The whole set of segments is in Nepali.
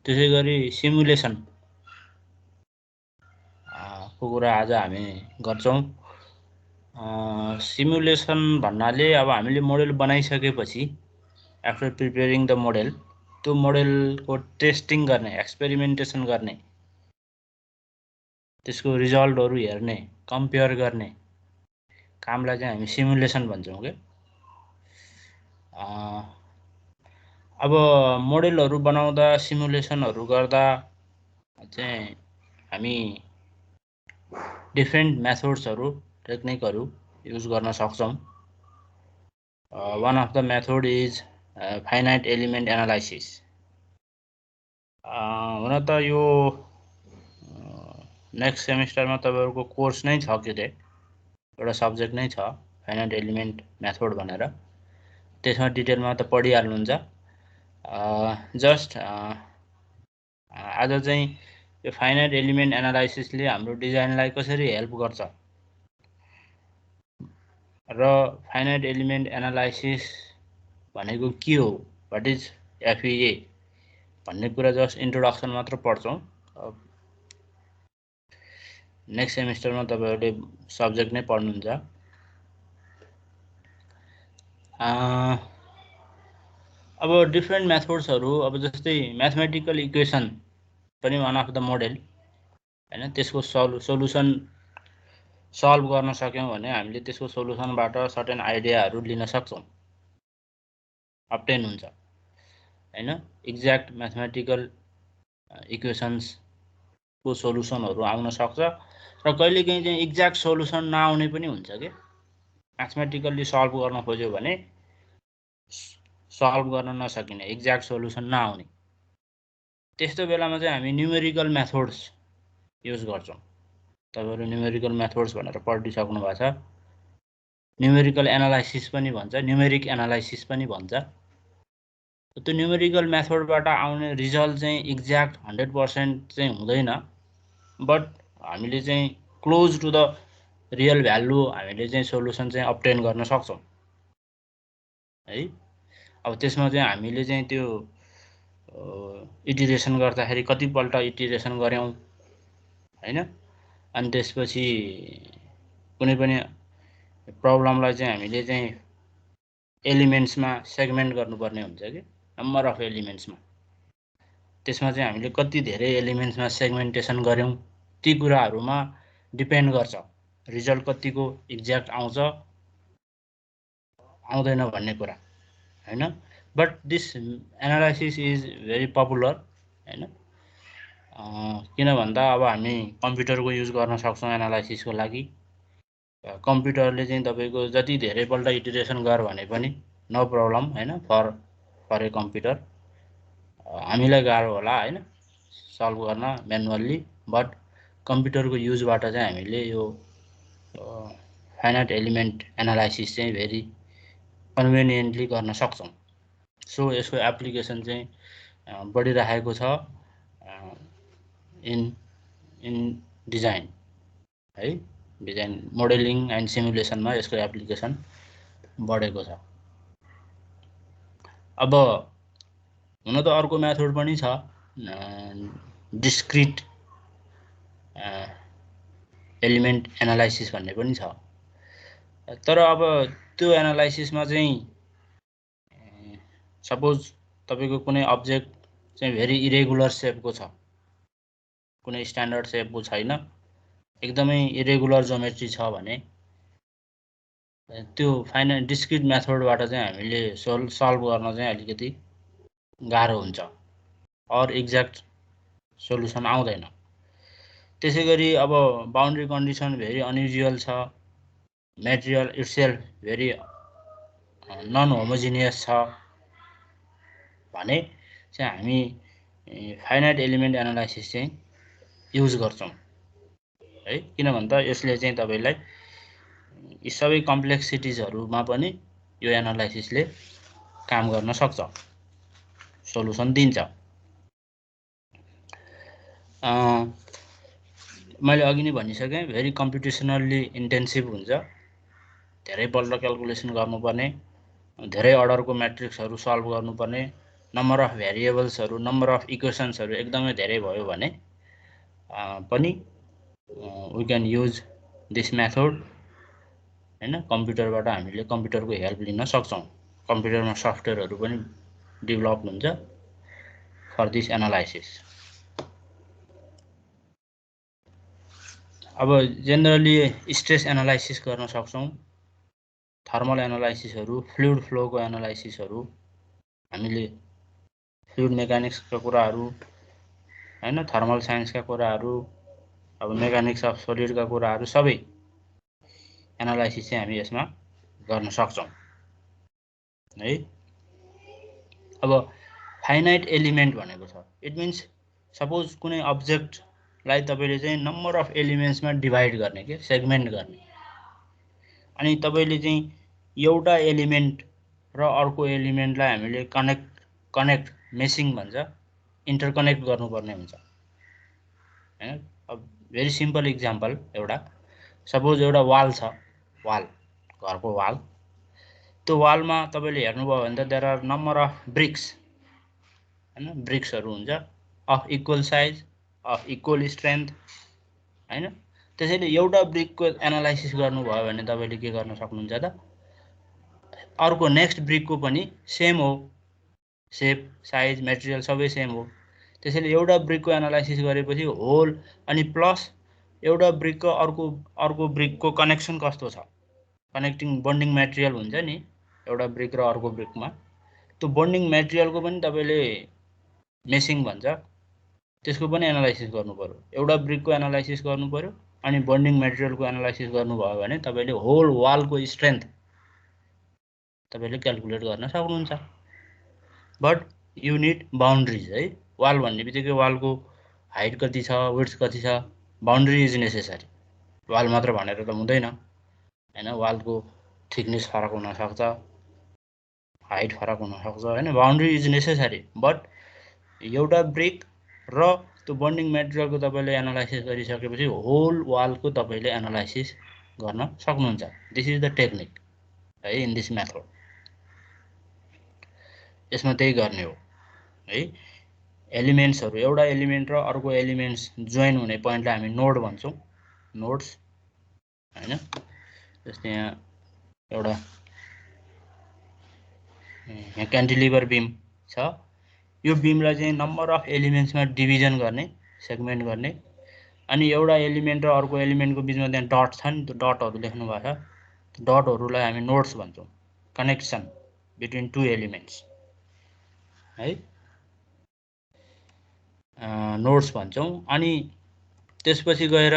त्यसै गरी सिमुलेसन को कुरा आज हामी गर्छौं। सिमुलेसन भन्नाले अब हामीले मोडेल बनाइसकेपछि आफ्टर प्रिपेयरिङ द मोडेल त्यो मोडेलको टेस्टिङ गर्ने, एक्सपेरिमेन्टेसन गर्ने, त्यसको रिजल्टहरु हेर्ने, कम्पेयर गर्ने कामलाई चाहिँ हामी सिमुलेसन भन्छौं के। अब मोडेलहरु बनाउँदा, सिमुलेसनहरु गर्दा चाहिँ हामी डिफरेन्ट मेथड्सहरु, टेक्निकहरु युज गर्न सक्छौं। one of the method is finite element analysis. हुन त यो नेक्स्ट सेमेस्टरमा तपाईहरुको कोर्स नै छ के रे, एउटा सब्जेक्ट नै छ फाइनाइट एलिमेन्ट मेथड भनेर। त्यसमा डिटेलमा त पढिहाल्नुहुन्छ। जस्ट आज चाहिँ यो फाइनाइट एलिमेन्ट एनालाइसिसले हाम्रो डिजाइनलाई कसरी हेल्प गर्छ र फाइनाइट एलिमेन्ट एनालाइसिस भनेको के हो, व्हाट इज एफईए भन्ने कुरा जस्ट इन्ट्रोडक्सन मात्र पढ्छौं। नेक्स्ट सेमेस्टरमा तपाईहरुले सब्जेक्ट नै पढ्नुहुन्छ। अब डिफरेन्ट मेथड्सहरु, अब जस्तै म्याथमेटिकल इक्वेसन पनि वान अफ द मोडेल हैन। त्यसको सोलुसन सल्भ गर्न सक्यौं भने हामीले त्यसको सोलुसनबाट सर्टेन आइडियाहरु लिन सक्छौं, अब्टेन हुन्छ हैन। एक्ज्याक्ट म्याथमेटिकल इक्वेसन्स को सोलुसनहरु आउन सक्छ र कहिलेकाहीँ चाहिँ एक्ज्याक्ट सोलुसन नआउने पनि हुन्छ के। म्याथमेटिकली सल्भ गर्न खोज्यो भने सल्भ गर्न नसकिने, एक्ज्याक्ट सोलुसन नआउने, त्यस्तो बेलामा चाहिँ हामी न्यूमेरिकल मेथड्स युज गर्छौं। तपाईहरु न्यूमेरिकल मेथड्स भनेर पढिसक्नु भएको छ। न्यूमेरिकल एनालाइसिस पनि भन्छ, न्यूमेरिक एनालाइसिस पनि भन्छ। त्यो न्यूमेरिकल मेथडबाट आउने रिजल्ट चाहिँ एक्ज्याक्ट 100% चाहिँ हुँदैन, बट हामीले चाहिँ close to the real value हामीले चाहिँ सोलुसन चाहिँ अब्टेन गर्न सक्छौं है। अब त्यसमा चाहिँ हामीले चाहिँ त्यो इटिरेसन गर्दाखेरि कतिपल्ट इटिरेसन गर्यौं हैन। अनि त्यसपछि कुनै पनि प्रब्लमलाई चाहिँ हामीले चाहिँ एलिमेन्ट्समा सेगमेन्ट गर्नुपर्ने हुन्छ के, नम्बर अफ एलिमेन्ट्समा। त्यसमा चाहिँ हामीले कति धेरै एलिमेन्ट्समा सेगमेन्टेसन गर्यौं ती कुराहरुमा डिपेन्ड गर्छ रिजल्ट कतिको एक्ज्याक्ट आउँछ आउँदैन भन्ने कुरा हैन। But this analysis is very popular हैन। किन भन्दा अब हामी कम्प्युटरको युज गर्न सक्छौं एनालाइसिसको लागि। कम्प्युटरले चाहिँ तपाईको जति धेरै पल्ट इटरेसन गर भने पनि नो प्रब्लम हैन। फर ए कम्प्युटर हामीलाई गाह्रो होला हैन सल्भ गर्न म्यानुअली, बट कम्प्युटरको युजबाट चाहिँ हामीले यो फाइनाइट एलिमेन्ट एनालाइसिस चाहिँ भेरी कन्भिनियन्टली गर्न सक्छौं। सो यसको एप्लिकेसन चाहिँ बढिरहेको छ इन डिजाइन है। डिजाइन मोडेलिङ एन्ड सिमुलेसनमा यसको एप्लिकेसन बढेको छ। अब हुन त अर्को मेथड पनि छ, डिस्क्रिट एलिमेन्ट एनालाइसिस भन्ने पनि छ। तर अब त्यो एनालाइसिसमा चाहिँ सपोज तपाईको कुनै अब्जेक्ट चाहिँ भेरी इरेगुलर शेपको छ, कुनै स्ट्यान्डर्ड शेपको छैन, एकदमै इरेगुलर ज्योमेट्री छ भने त्यो फाइनाइट डिस्क्रिट मेथडबाट चाहिँ हामीले सल्भ गर्न चाहिँ अलिकति गाह्रो हुन्छ और एक्ज्याक्ट सोलुसन आउँदैन। त्यसैगरी अब बाउन्ड्री कन्डिसन भेरी अनयुजुअल छ, material itself very non homogeneous छ भने चाहिँ हामी फाइनाइट एलिमेन्ट एनालाइसिस चाहिँ युज गर्छौं है। किन भन्दा यसले चाहिँ तपाईलाई यी सबै कम्प्लेक्सिटिजहरुमा पनि यो एनालाइसिसले काम गर्न सक्छ, सोलुसन दिन्छ। मैले अघि नै भनिसके भेरी कम्प्युटेसनली इन्टेन्सिभ हुन्छ, धेरै पल्ट क्याल्कुलेसन गर्नुपर्ने, धेरै अर्डरको म्याट्रिक्सहरु सल्भ गर्नुपर्ने, नम्बर अफ भेरिएबल्सहरु नम्बर अफ इक्वेसन्सहरु एकदमै धेरै भयो भने पनि we can use this method हैन कम्प्युटरबाट हामीले कम्प्युटरको हेल्प लिन सक्छौं कम्प्युटरमा सफ्टवेयरहरु पनि डेभलप हुन्छ फर दिस एनालाइसिस अब जनरली स्ट्रेस एनालाइसिस गर्न सक्छौं थर्मल एनालाइसिसहरु फ्लुइड फ्लोको एनालाइसिसहरु हामीले फ्लुइड मेकानिक्सका कुराहरु हैन थर्मल साइन्सका कुराहरु अब मेकानिक्स अफ सोलिडका कुराहरु सबै एनालाइसिस चाहिँ हामी यसमा गर्न सक्छौं है अब फाइनाइट एलिमेन्ट भनेको छ इट मिन्स सपोज कुनै अब्जेक्ट लाई तपाईले चाहिँ नम्बर अफ एलिमेन्ट्समा डिभाइड गर्ने के सेगमेन्ट गर्ने अनि तपाईले चाहिँ एउटा एलिमेन्ट र अर्को एलिमेन्टलाई हामीले कनेक्ट मेसिङ भन्छ इन्टरकनेक्ट गर्नुपर्ने हुन्छ हैन अब भेरी सिम्पल एक्जाम्पल एउटा सपोज एउटा वाल छ वाल घरको वाल त्यो वालमा तपाईले हेर्नुभयो भने त there are number of bricks हैन ब्रिक्सहरु हुन्छ of equal size of equal strength हैन त्यसैले एउटा ब्रिकको एनालाइसिस गर्नुभयो भने तपाईले के गर्न सक्नुहुन्छ त अर्को नेक्स्ट ब्रिकको पनि सेम हो शेप साइज मटेरियल सबै सेम हो त्यसैले एउटा ब्रिकको एनालाइसिस गरेपछि होल अनि प्लस एउटा ब्रिकको अर्को ब्रिकको कनेक्सन कस्तो छ कनेक्टिङ बन्डिङ मटेरियल हुन्छ नि एउटा ब्रिक र अर्को ब्रिकमा त्यो बन्डिङ मटेरियलको पनि तपाईले मेसिङ भन्छ त्यसको पनि एनालाइसिस गर्नु पर्यो एउटा ब्रिकको एनालाइसिस गर्नु पर्यो अनि बन्डिङ मटेरियलको एनालाइसिस गर्नुभयो भने तपाईले होल वालको स्ट्रेन्थ तपाईले क्याल्कुलेट गर्न सक्नुहुन्छ बट यु नीड बाउन्ड्रीज है वाल भन्ने बित्तिकै वालको हाइट कति छ विड्थ कति छ बाउन्ड्री इज नेसेसरी वाल मात्र भनेर त हुँदैन हैन वालको थिकनेस फरक हुन सक्छ हाइट फरक हुन सक्छ हैन बाउन्ड्री इज नेसेसरी बट एउटा ब्रिक र त्यो बन्डिङ मटेरियलको तपाईले एनालाइसिस गरिसकेपछि होल वालको तपाईले एनालाइसिस गर्न सक्नुहुन्छ दिस इज द टेक्निक है इन दिस मेथड यसमा त्यही गर्ने हो है एलिमेन्ट्सहरु एउटा एलिमेन्ट र अर्को एलिमेन्ट्स जोइन हुने पोइन्टलाई हामी नोड भन्छौं नोड्स हैन जस्तै यहाँ एउटा यहाँ क्यान्टिलिभर बीम छ यो बीमलाई चाहिँ नम्बर अफ एलिमेन्ट्समा डिभिजन गर्ने सेगमेन्ट गर्ने अनि एउटा एलिमेन्ट र अर्को एलिमेन्टको बीचमा त्यहाँ डट छ नि त्यो डटहरु लेख्नु भएको छ डटहरुलाई हामी नोड्स भन्छौं कनेक्सन बिट्विन टु एलिमेन्ट्स है नोड्स भन्छौं अनि त्यसपछि गएर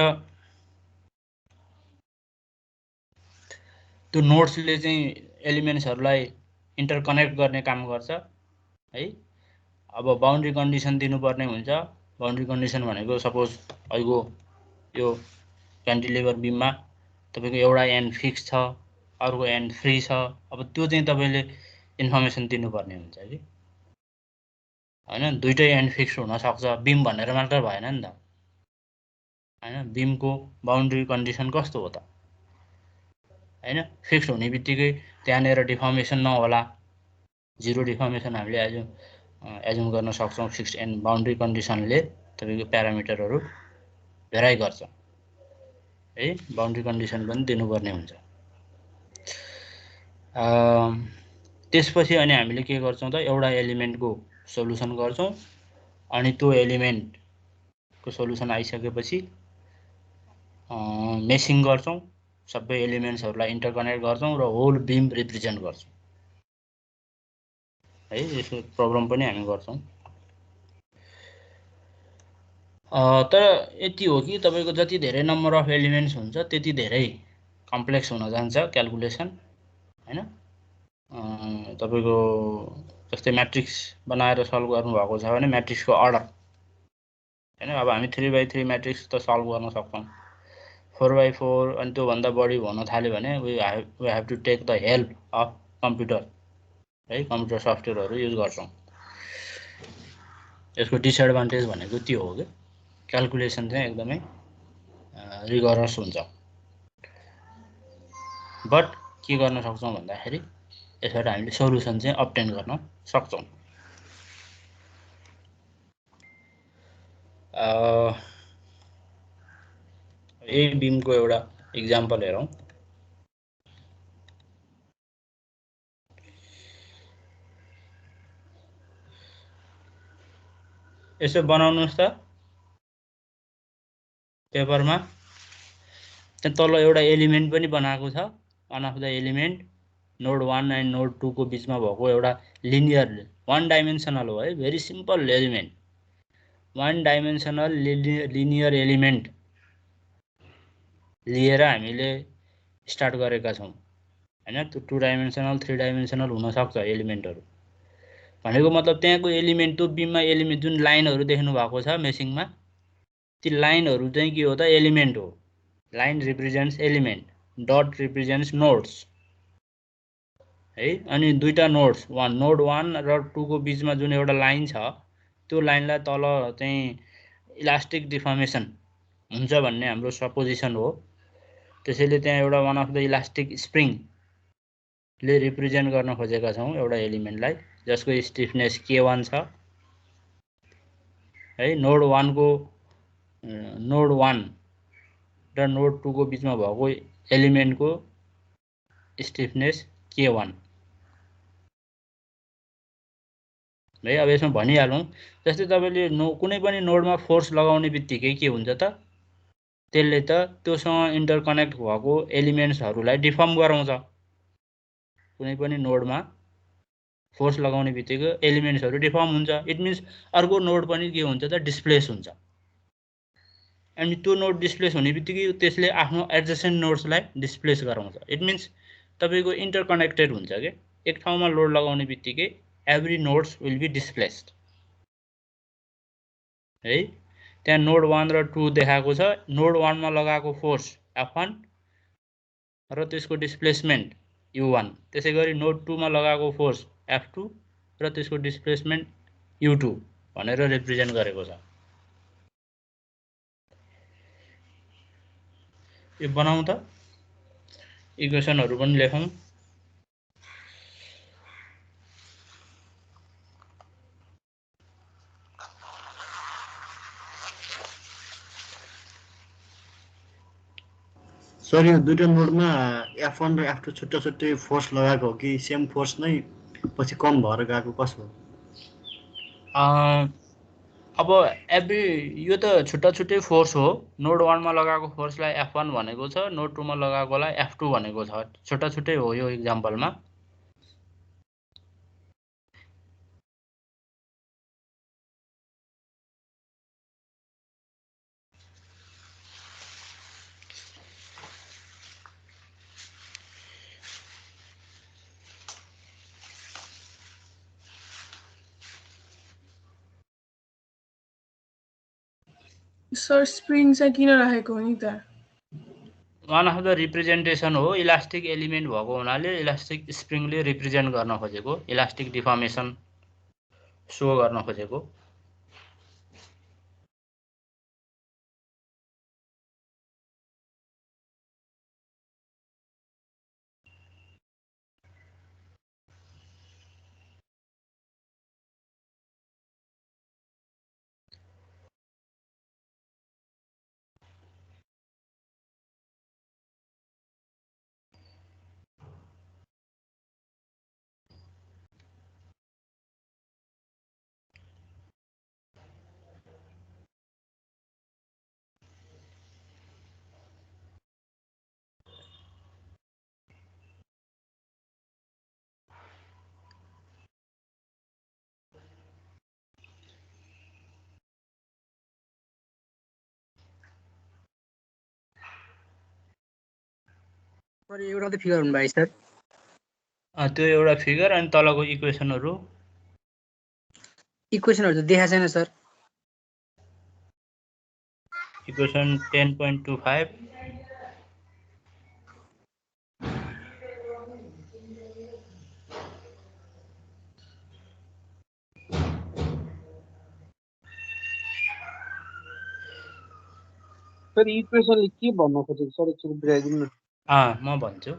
त्यो नोड्सले चाहिँ एलिमेन्ट्सहरुलाई इन्टरकनेक्ट गर्ने काम गर्छ है अब बाउन्ड्री कन्डिसन दिनुपर्ने हुन्छ बाउन्ड्री कन्डिसन भनेको सपोज अहिलेको यो क्यान्टिलिभर बीममा तपाईको एउटा एन्ड फिक्स छ अर्को एन्ड फ्री छ अब त्यो चाहिँ तपाईले इन्फर्मेसन दिनुपर्ने हुन्छ कि हैन दुईटै एन्ड फिक्स हुन सक्छ बीम भनेर मात्र भएन नि त हैन बीमको बाउन्ड्री कन्डिसन कस्तो हो त हैन फिक्स हुने बित्तिकै त्यहाँनेर डिफर्मेसन नहोला जिरो डिफर्मेसन हामीले एजुम गर्न सक्छौं फिक्स्ड एन्ड बाउन्ड्री कन्डिसनले तपाईको प्यारामिटरहरु भेराइ गर्छ है बाउन्ड्री कन्डिसन पनि दिनुपर्ने हुन्छ त्यसपछि अनि हामीले के गर्छौं त एउटा एलिमेन्टको सोलुसन गर्छौं अनि त्यो एलिमेन्टको सोलुसन आइसकेपछि मेसिङ गर्छौं सबै एलिमेन्ट्सहरुलाई इन्टरकनेक्ट गर्छौं र होल बीम रिप्रेजेन्ट गर्छौं है यसको प्रब्लम पनि हामी गर्छौं तर यति हो कि तपाईको जति धेरै नम्बर अफ एलिमेन्ट्स हुन्छ त्यति धेरै कम्प्लेक्स हुन जान्छ क्याल्कुलेसन हैन तपाईको जस्तै म्याट्रिक्स बनाएर सल्भ गर्नु भएको छ भने म्याट्रिक्सको अर्डर हैन अब हामी 3x3 म्याट्रिक्स त सल्भ गर्न सक्छौं 4x4 अनि त्यो भन्दा बढी हुन थाल्यो भने we have to take the help of computer है कम्प्युटर सफ्टवेयरहरु युज गर्छौं यसको डिसएडभान्टेज भनेको त्यो हो के क्याल्कुलेसन चाहिँ एकदमै रिगरस हुन्छ बट के गर्न सक्छौं भन्दाखेरि यसबाट हामीले सोलुसन चाहिँ अब्टेन गर्न सक्छौं ए बीमको एउटा इक्जाम्पल हेरौँ। यसो बनाउनुहोस् त पेपरमा। त्यहाँ तल एउटा एलिमेन्ट पनि बनाएको छ, one of the element node 1 and node 2 को बिचमा भएको एउटा लिनियर वान डाइमेन्सनल हो है, very simple element, one dimensional linear element लिएर हामीले स्टार्ट गरेका छौँ हैन। त्यो 2 डाइमेन्सनल 3 डाइमेन्सनल हुन सक्छ एलिमेन्टहरु। भनेको मतलब त्यहाँको एलिमेन्ट, त्यो बीममा एलिमेन्ट जुन लाइनहरु देख्नु भएको छ मेसिङमा, ती लाइनहरु चाहिँ के हो त, एलिमेन्ट हो। Line represents element, dot represents nodes है। अनि दुईटा नोड्स, नोड 1 र 2 को बीचमा जुन एउटा लाइन छ, त्यो लाइनलाई तल चाहिँ इलास्टिक डिफर्मेसन हुन्छ भन्ने हाम्रो सपोजिसन हो। त्यसैले त्यहाँ एउटा one of the elastic spring ले रिप्रेजेन्ट गर्न खोजेका छौं एउटा एलिमेन्टलाई, जसको स्टिफनेस k1 छ है। नोड 1 को नोड 1 र नोड 2 को बीचमा भएको एलिमेन्टको स्टिफनेस k1 है। अब यसमा भनिहालौं, जस्तै तपाईले कुनै पनि नोडमा फोर्स लगाउने बित्तिकै के हुन्छ त, त्यसले त त्योसँग इन्टरकनेक्ट भएको एलिमेन्ट्सहरुलाई डिफर्म गराउँछ। कुनै पनि नोडमा फोर्स लगाउने बित्तिकै एलिमेन्ट्सहरु डिफर्म हुन्छ। इट मिन्स अर्को नोड पनि के हुन्छ त, डिस्प्लेस हुन्छ। अनि त्यो नोड डिस्प्लेस हुने बित्तिकै त्यसले आफ्नो एडजेसेन्ट नोड्सलाई डिस्प्लेस गराउँछ। इट मिन्स तपाईको इन्टरकनेक्टेड हुन्छ के। एक ठाउँमा लोड लगाउने बित्तिकै every nodes will be displaced है। त्यहाँ नोड 1 र 2 देखाएको छ। नोड 1 मा लगाएको फोर्स F1 र त्यसको डिस्प्लेसमेन्ट U1, त्यसैगरी नोड 2 मा लगाएको फोर्स F2 र त्यसको डिस्प्लेसमेन्ट U2 भनेर रिप्रेजेन्ट गरेको छ। यो बनाउँ त, इक्वेसनहरु पनि लेखौं। सर यो दुईटा नोडमा F1 र F2 छुट्टा छुट्टै फोर्स लगाएको हो कि सेम फोर्स नै पछि कम भएर गएको, कसो? अब यो त छुट्टा छुट्टै फोर्स हो। नोड 1 मा लगाएको फोर्सलाई F1 भनेको छ, नोड 2 मा लगाएकोलाई F2 भनेको छ। छुट्टा छुट्टै हो यो इक्जाम्पलमा। सर स्प्रिङ चाहिँ किन राखेको हो नि त? वान अफ द रिप्रेजेन्टेसन हो। इलास्टिक एलिमेन्ट भएको हुनाले इलास्टिक स्प्रिङले रिप्रेजेन्ट गर्न खोजेको, इलास्टिक डिफर्मेसन सो गर्न खोजेको। सर एउटा त फिगर हुनु भयो सर। त्यो एउटा फिगर अनि तलको इक्वेसनहरु। इक्वेसनहरु त देखाएको छैन सर। इक्वेसन 10.25 सर इक्वेसनले के भन्न खोजेको सर, एकचोटि बुझाइदिनु न। म भन्छु।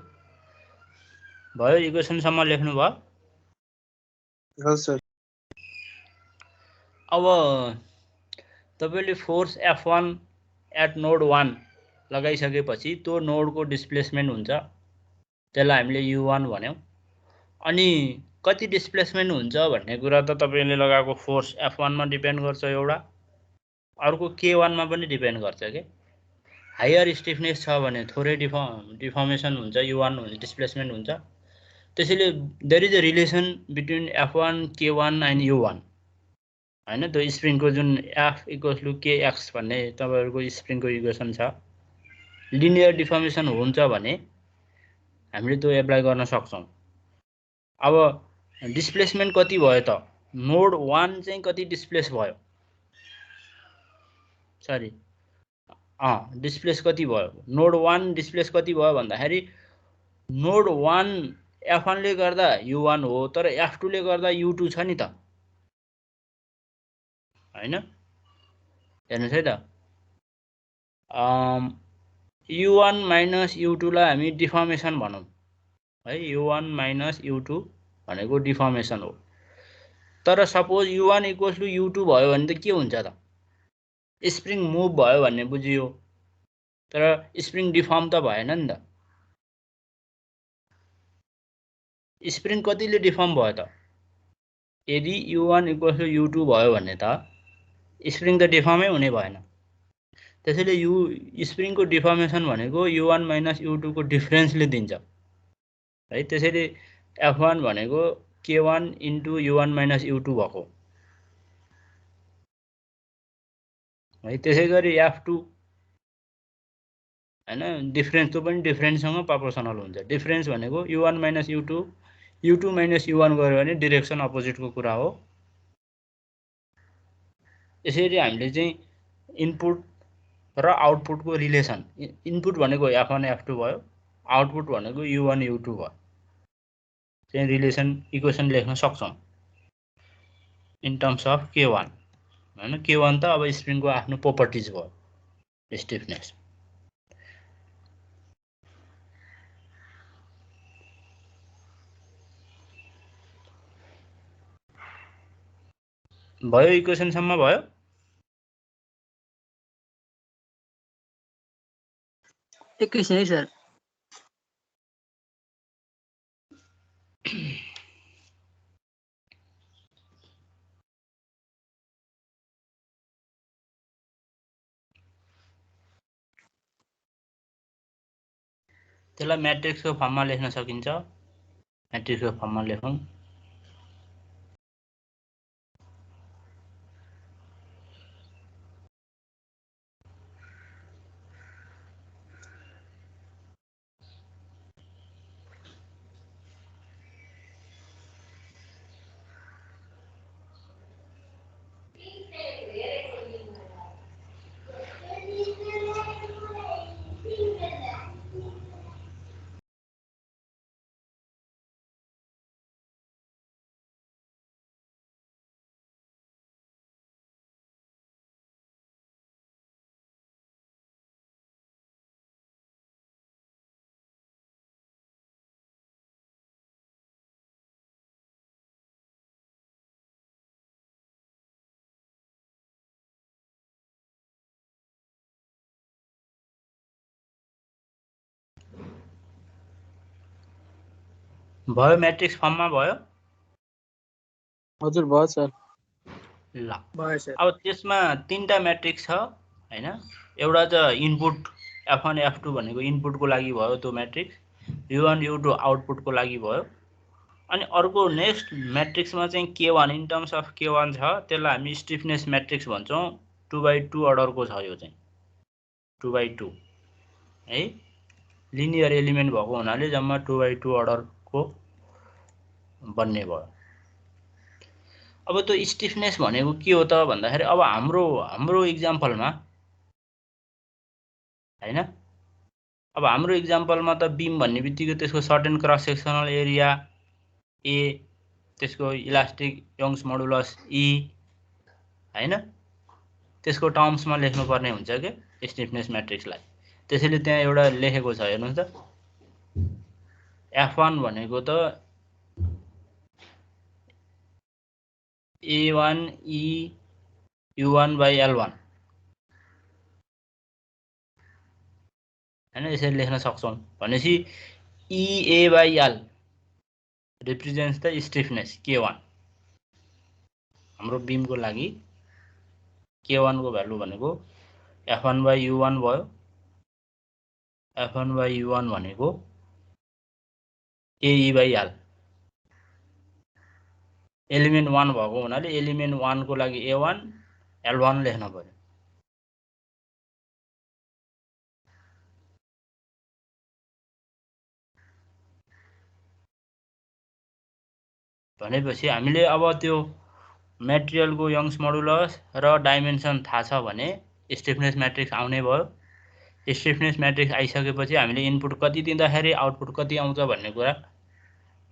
भयो, इक्वेसनसम्म लेख्नु भयो? हजुर सर। अब तपाईले फोर्स F1 एट नोड 1 लगाइसकेपछि त्यो नोडको डिस्प्लेसमेन्ट हुन्छ, त्यसलाई हामीले U1 भन्यौं। अनि कति डिस्प्लेसमेन्ट हुन्छ भन्ने कुरा त तपाईले लगाएको फोर्स F1 मा डिपेन्ड गर्छ एउटा, अर्को K1 मा पनि डिपेन्ड गर्छ के। हायर स्टिफनेस छ भने थोरै डिफर्मेसन हुन्छ, U1 भने डिस्प्लेसमेन्ट हुन्छ। त्यसैले there is a relation between F1, K1 and U1 हैन। त्यो स्प्रिङको जुन F = Kx भन्ने तपाईहरुको स्प्रिङको इक्वेसन छ, लिनियर डिफर्मेसन हुन्छ भने हामीले त्यो एप्लाई गर्न सक्छौं। अब डिस्प्लेसमेन्ट कति भयो त? नोड 1 चाहिँ कति डिस्प्लेस भयो? सरी, डिस्प्लेस कति भयो? नोड 1 डिस्प्लेस कति भयो भन्दाखेरि नोड 1 F1 ले गर्दा U1 हो, तर F2 ले गर्दा U2 छ नि त, हैन? हेर्नुस् है त, U1 माइनस U2 लाई हामी डिफर्मेसन भनौं है। U1 माइनस U2 भनेको डिफर्मेसन हो। तर सपोज U1 = U2 भयो भने त के हुन्छ त? स्प्रिङ मुभ भयो भन्ने बुझियो, तर स्प्रिङ डिफर्म त भएन नि त। स्प्रिङ कतिले डिफर्म भयो त? यदि U1 = U2 भयो भने त स्प्रिङ त डिफर्मै हुने भएन। त्यसैले स्प्रिङको डिफर्मेसन भनेको U1 माइनस U2 को डिफरेन्सले दिन्छ है। त्यसैले F1 भनेको K1 * U1 माइनस U2 भएको है। त्यसैगरी F2 हैन, डिफरेन्स त्यो पनि डिफरेन्ससँग प्रोपोर्सनल हुन्छ। डिफरेन्स भनेको U1 minus U2, U2 minus U1 गर्यो भने डाइरेक्सन अपोजिटको कुरा हो। यसरी हामीले चाहिँ इनपुट र आउटपुटको रिलेसन, इनपुट भनेको F1 F2 भयो, आउटपुट भनेको U1 U2 भयो, चाहिँ रिलेसन इक्वेसन लेख्न सक्छौं इन टर्म्स अफ K1 हैन। K1 त अब स्प्रिङको आफ्नो प्रोपर्टिज भयो, स्टिफनेस। भयो, इक्वेसन सम्म भयो। एकैछिन है सर। त्यसलाई म्याट्रिक्सको फर्ममा लेख्न सकिन्छ। म्याट्रिक्सको फर्ममा लेखौं। भयो, म्याट्रिक्स फर्ममा भयो। हजुर भयो सर। ल, भयो सर। अब त्यसमा तीनटा म्याट्रिक्स छ हैन। एउटा त इनपुट F1 F2 भनेको इनपुटको लागि भयो, त्यो म्याट्रिक्स। U1 U2 आउटपुटको लागि भयो। अनि अर्को नेक्स्ट म्याट्रिक्समा चाहिँ K1 in terms of K1 छ, त्यसलाई हामी स्टिफनेस म्याट्रिक्स भन्छौं। 2/2 अर्डरको छ यो चाहिँ, 2/2 है। लिनियर एलिमेन्ट भएको हुनाले जम्मा 2/2 अर्डरको बन्ने भयो। अब त्यो स्टिफनेस भनेको के हो त भन्दाखेरि, अब हाम्रो एक्जाम्पलमा हैन, अब हाम्रो एक्जाम्पलमा त बीम भन्ने बित्तिकै त्यसको certain cross sectional area A, त्यसको इलास्टिक यंग्स मोडुलस E हैन, त्यसको टर्म्समा लेख्नु पर्ने हुन्छ के स्टिफनेस म्याट्रिक्सलाई। त्यसैले त्यहाँ एउटा लेखेको छ, हेर्नुस् त, F1 भनेको त A1 E U1/L1 हैन यसरी लेख्न सक्छौं भनेपछि EA/L represents the stiffness K1 हाम्रो बीम को लागि K1 को भ्यालु भनेको F1/U1 भयो F1/U1 भनेको AE/L एलिमेन्ट 1 भएको हुनाले एलिमेन्ट 1 को लागि A1 L1 लेख्न पर्यो भनेपछि हामीले अब त्यो मटेरियल को यंग्स मोडुलस र डाइमेन्सन थाहा छ भने स्टिफनेस म्याट्रिक्स आउने भयो स्टिफनेस म्याट्रिक्स आइसकेपछि हामीले इनपुट कति दिँदाखेरि आउटपुट कति आउँछ भन्ने कुरा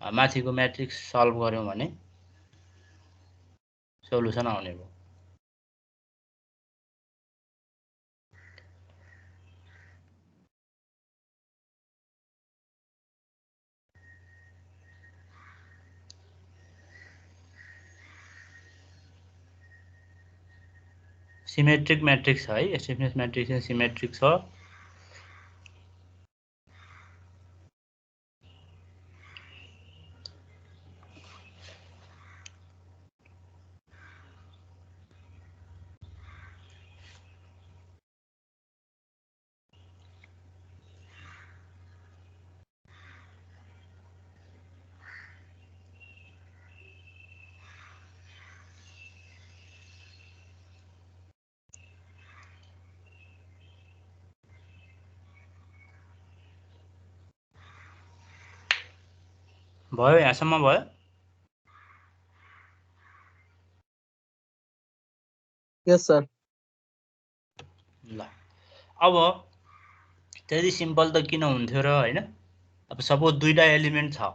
माथिको म्याट्रिक्स सल्भ गर्यौं भने सोलुसन आउने भयो सिमेट्रिक म्याट्रिक्स है स्टिफनेस म्याट्रिक्स सिमेट्रिक छ भयो यहाँसम्म भयो यस सर ल अब त्यति सिम्पल त किन हुन्थ्यो र हैन अब सपोज दुईटा एलिमेन्ट छ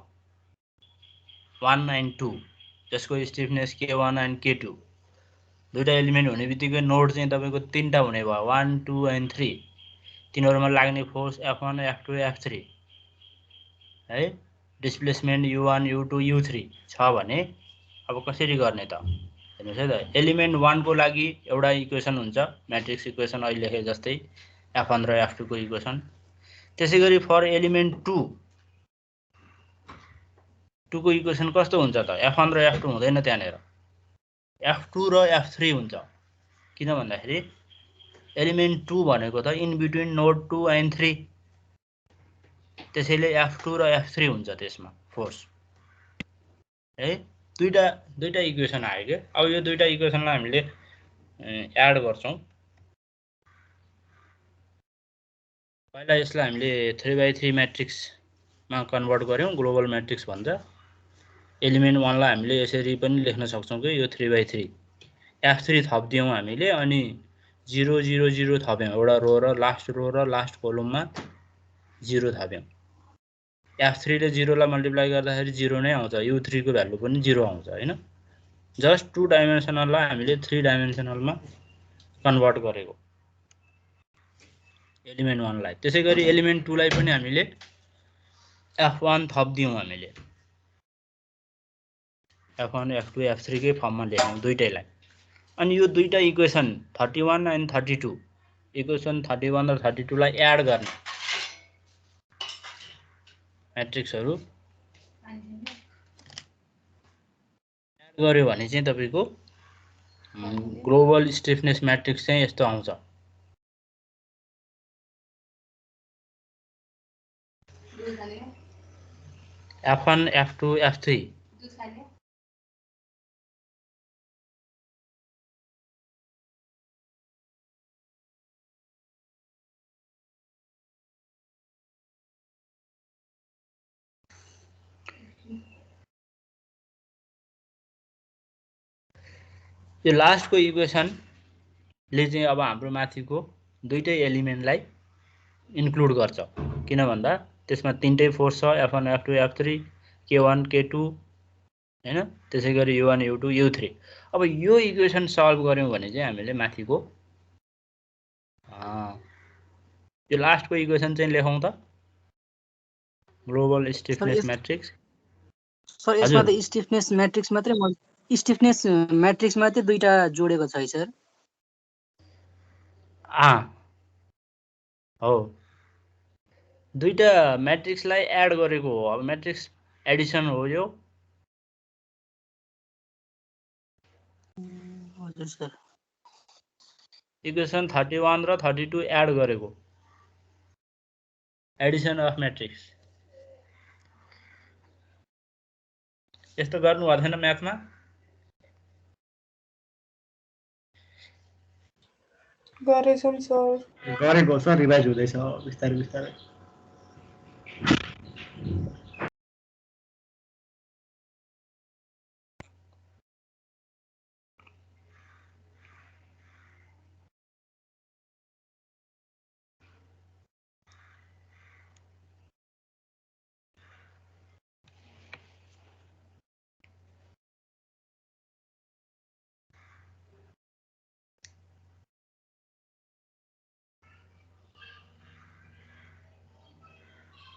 1 and 2 जसको स्टिफनेस K1 and K2 दुईटा एलिमेन्ट हुने बित्तिकै नोड चाहिँ तपाईको तीनटा हुने भयो 1 2 and 3 तिनीहरुमा लाग्ने फोर्स F1 F2 F3 है डिस्प्लेसमेन्ट U1 U2 U3 छ भने अब कसरी गर्ने त हेर्नुस् है त एलिमेन्ट 1 को लागि एउटा इक्वेसन हुन्छ म्याट्रिक्स इक्वेसन अहिले लेखे जस्तै F1 र F2 को इक्वेसन त्यसैगरी फर एलिमेन्ट 2 को इक्वेसन कस्तो हुन्छ त F1 र F2 हुँदैन त्यहाँनेर F2 र F3 हुन्छ किन भन्दाखेरि एलिमेन्ट 2 भनेको त इन बिट्विन नोड 2 and 3 त्यसैले F2 र F3 हुन्छ त्यसमा फोर्स है दुईटा इक्वेसन आयो के अब यो दुईटा इक्वेसनलाई हामीले एड गर्छौं पहिला यसलाई हामीले 3/3 म्याट्रिक्स मा कन्भर्ट गर्यौं ग्लोबल म्याट्रिक्स भन्छ एलिमेन्ट 1 लाई हामीले यसरी पनि लेख्न सक्छौं के यो 3/3 F3 थप्दियौं हामीले अनि 0 0 0 थप्यौं एउटा रो र लास्ट कोलममा 0 थप्यौं F3 ले 0 लाई मल्टिप्लाई गर्दाखेरि 0 नै आउँछ U3 को भ्यालु पनि 0 आउँछ हैन जस्ट 2 डाइमेन्सनललाई हामीले 3 डाइमेन्सनलमा कन्भर्ट गरेको एलिमेन्ट 1 लाई त्यसैगरी एलिमेन्ट 2 लाई पनि हामीले F1 थप्दियौं हामीले F1 F2 F3 कै फर्ममा लेख्यौं दुईटैलाई अनि यो दुईटा इक्वेसन 31 and 32 इक्वेसन 31 र 32 लाई एड गर्ने म्याट्रिक्सहरु एड गर्यो भने चाहिँ तपाईको ग्लोबल स्टिफनेस म्याट्रिक्स चाहिँ यस्तो आउँछ F1 F2 F3 यो लास्ट को इक्वेसन ले चाहिँ अब हाम्रो माथिको दुईटै एलिमेन्टलाई इन्क्लुड गर्छ किन भन्दा त्यसमा तीनटै फोर्स छ F1 F2 F3 K1 K2 हैन त्यसैगरी U1 U2 U3 अब यो इक्वेसन सल्भ गर्यौं भने चाहिँ हामीले माथिको यो लास्ट को इक्वेसन चाहिँ लेखौं त ग्लोबल स्टिफनेस म्याट्रिक्स सर यसमा त स्टिफनेस म्याट्रिक्स मात्रै स्टिफनेस म्याट्रिक्स मात्रै दुईटा जोडेको छ है सर हो दुईटा म्याट्रिक्सलाई एड गरेको हो। अब म्याट्रिक्स एडिसन हो यो। हजुर सर। इक्वेसन 31 र 32 एड गरेको एडिसन अफ म्याट्रिक्स। यस्तो गर्नु भएको छैन म्याथमा? गरेछौँ सर। गरेको सर, रिभाइज हुँदैछ बिस्तारै बिस्तारै।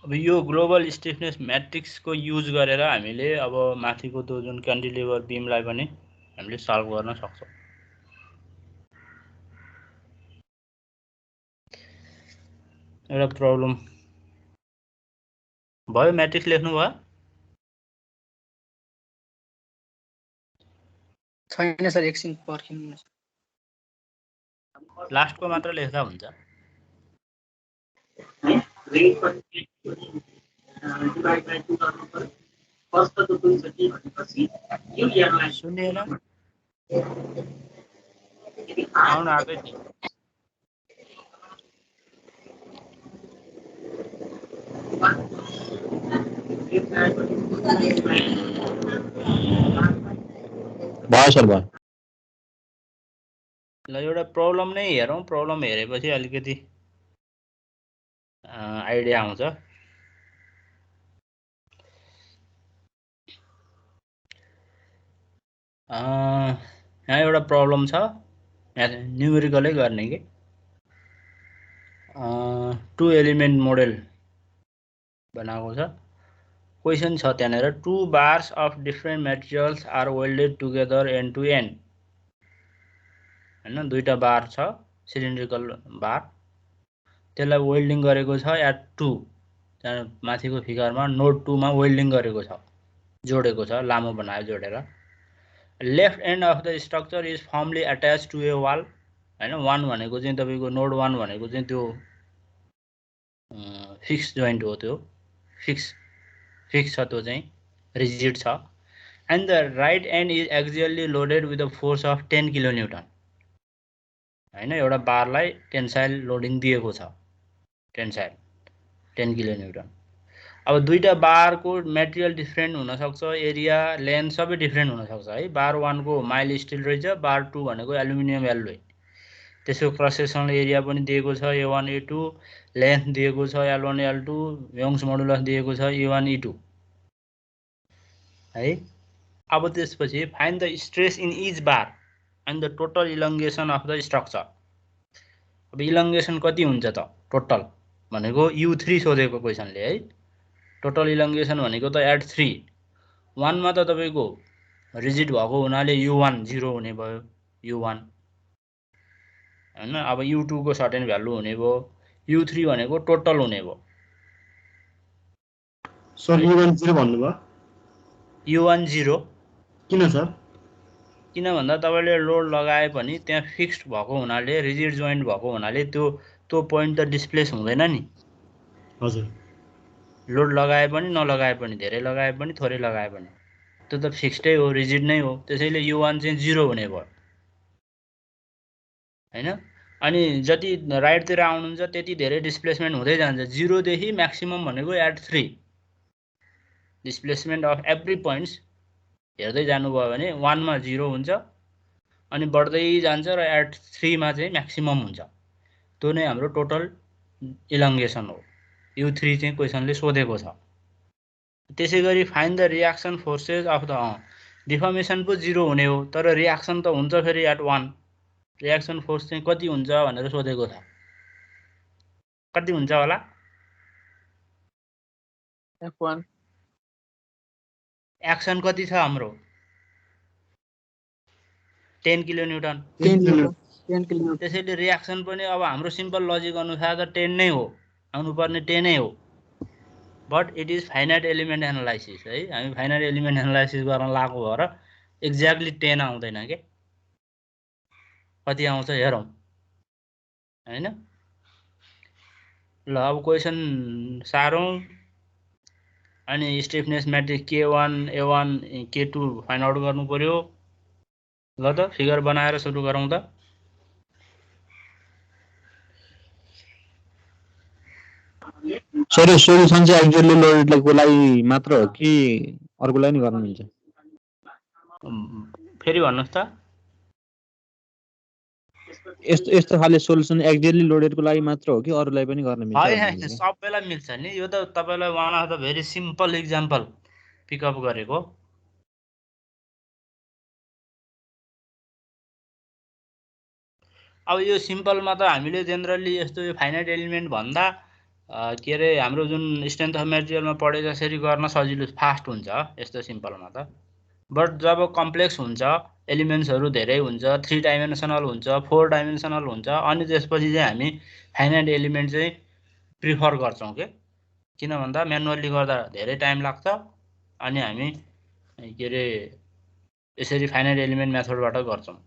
अब यो ग्लोबल स्टिफनेस म्याट्रिक्सको युज गरेर हामीले अब माथिको त्यो जुन क्यान्टिलिभर बिमलाई पनि हामीले सल्भ गर्न सक्छौँ। एउटा प्रब्लम भयो। म्याट्रिक्स लेख्नु भयो? छैन सर, एकछिन पर्खिनु। लास्टको मात्र लेख्दा हुन्छ। सुनिएन? आउन आएकै थियो। भयो सर, भयो। ल एउटा प्रब्लम नै हेरौँ। प्रब्लम हेरेपछि अलिकति आइडिया आउँछ। यहाँ एउटा प्रब्लम छ, न्युमेरिकलै गर्ने कि 2 एलिमेन्ट मोडेल बनाएको छ। क्वेसन छ त्यहाँनिर 2 bars of different materials are welded together end to end. हैन, दुईटा बार छ, सिलिन्ड्रिकल बार, त्यसलाई वेल्डिङ गरेको छ एट 2। त्यहाँ माथिको फिगरमा नोड 2 मा वेल्डिङ गरेको छ, जोडेको छ, लामो बनायो जोडेर। Left end of the structure is firmly attach to a wall. हैन, 1 भनेको चाहिँ तपाईको नोड 1 भनेको चाहिँ त्यो फिक्स जोइन्ट हो, त्यो फिक्स छ, त्यो चाहिँ रिजिड छ। And the right end is actually loaded with the force of 10 kilonewton. हैन, एउटा बारलाई टेन्साइल लोडिङ दिएको छ, टेन्साइल 10 किलोन्युटन। अब दुईटा बारको मेटेरियल डिफ्रेन्ट हुनसक्छ, एरिया लेन्थ सबै डिफ्रेन्ट हुनसक्छ है। बार 1 को माइल स्टिल रहेछ, बार 2 भनेको एल्युमिनियम एल्लोय। त्यसको क्रस सेक्सनल एरिया पनि दिएको छ A1 A2, लेन्थ दिएको छ L1 L2, यङ्स मोडुलस दिएको छ E1 E2 है। अब त्यसपछि find the stress in each bar and the total इलङ्गेसन of the structure. अब इलङ्गेसन कति हुन्छ त टोटल भनेको U3 सोधेको क्वेसनले है। टोटल इलङ्गेसन भनेको त एट 3। 1 मा त तपाईको रिजिड भएको हुनाले U1 0 हुने भयो, U1 हैन। अब U2 को सर्टेन भ्यालु हुने भयो, U3 भनेको टोटल हुने भयो। सर U1 0 भन्नुभयो? U1 0 किन सर? किन भन्दा तपाईले लोड लगाए पनि त्यहाँ फिक्स्ड भएको हुनाले, रिजिड जोइन्ट भएको हुनाले त्यो पोइन्ट त डिस्प्लेस हुँदैन नि। हजुर। लोड लगाए पनि नलगाए पनि, धेरै लगाए पनि थोरै लगाए पनि, त्यो त फिक्स्डै हो, रिजिड नै हो। त्यसैले U1 चाहिँ 0 हुने भयो हैन। अनि जति राइटतिर आउनुहुन्छ त्यति धेरै डिस्प्लेसमेन्ट हुँदै जान्छ। 0 देखि म्याक्सिमम भनेको at 3। Displacement of every points हेर्दै जानुभयो भने 1 मा 0 हुन्छ, अनि बढ्दै जान्छ र एट 3 मा चाहिँ म्याक्सिमम हुन्छ। त्यो नै हाम्रो टोटल इलङ्गेसन हो। U3 चाहिँ क्वेसनले सोधेको छ। त्यसैगरी find the reaction forces of the deformation पो 0 हुने हो, तर रियाक्सन त हुन्छ फेरि एट 1। रियाक्सन फोर्स चाहिँ कति हुन्छ भनेर सोधेको छ। कति हुन्छ होला? F1 एक्सन कति छ हाम्रो? 10 किलोन्युटन। 10 किलोमिटर। त्यसैले रियाक्सन पनि अब हाम्रो सिम्पल लजिक अनुसार त 10 नै हो, आउनुपर्ने 10 नै हो। But it is finite element analysis है। हामी फाइनाइट एलिमेन्ट एनालाइसिस गर्न लागु भएर एक्ज्याक्टली 10 आउँदैन के, कति आउँछ हेरौँ हैन। ल अब क्वेसन सारौँ। अनि stiffness matrix K1 A1 K2 find out गर्नु पर्यो। ल त फिगर बनाएर सुरु गरौँ त। सर सोल्युसन चाहिँ एक्ज्याक्टली लोडेडको लागि मात्र हो कि अर्को लागि नि गर्न मिल्छ? फेरि भन्नुहोस् त। यस्तो यस्तो खाले सोल्युसन एक्ज्याक्टली लोडेडको लागि मात्र हो कि अरूलाई पनि गर्न मिल्छ होइन भन्ने होइन, बुझ्नु? सबैलाई मिल्छ नि। यो त तपाईँलाई one of the very simple example pickup गरेको। अब यो सिम्पलमा त हामीले जेनरली यस्तो यो फाइनाइट एलिमेन्ट भन्दा के अरे हाम्रो जुन स्ट्रेन्थ अफ मेटेरियलमा पढे जसरी गर्न सजिलो फास्ट हुन्छ यस्तो सिम्पलमा त। बट जब कम्प्लेक्स हुन्छ, एलिमेन्ट्सहरू धेरै हुन्छ, 3 डाइमेन्सनल हुन्छ, 4 डाइमेन्सनल हुन्छ, अनि त्यसपछि चाहिँ हामी फाइनाइट एलिमेन्ट चाहिँ प्रिफर गर्छौँ के। किन भन्दा म्यानुअल्ली गर्दा धेरै टाइम लाग्छ, अनि हामी के अरे यसरी फाइनाइट एलिमेन्ट मेथडबाट गर्छौँ।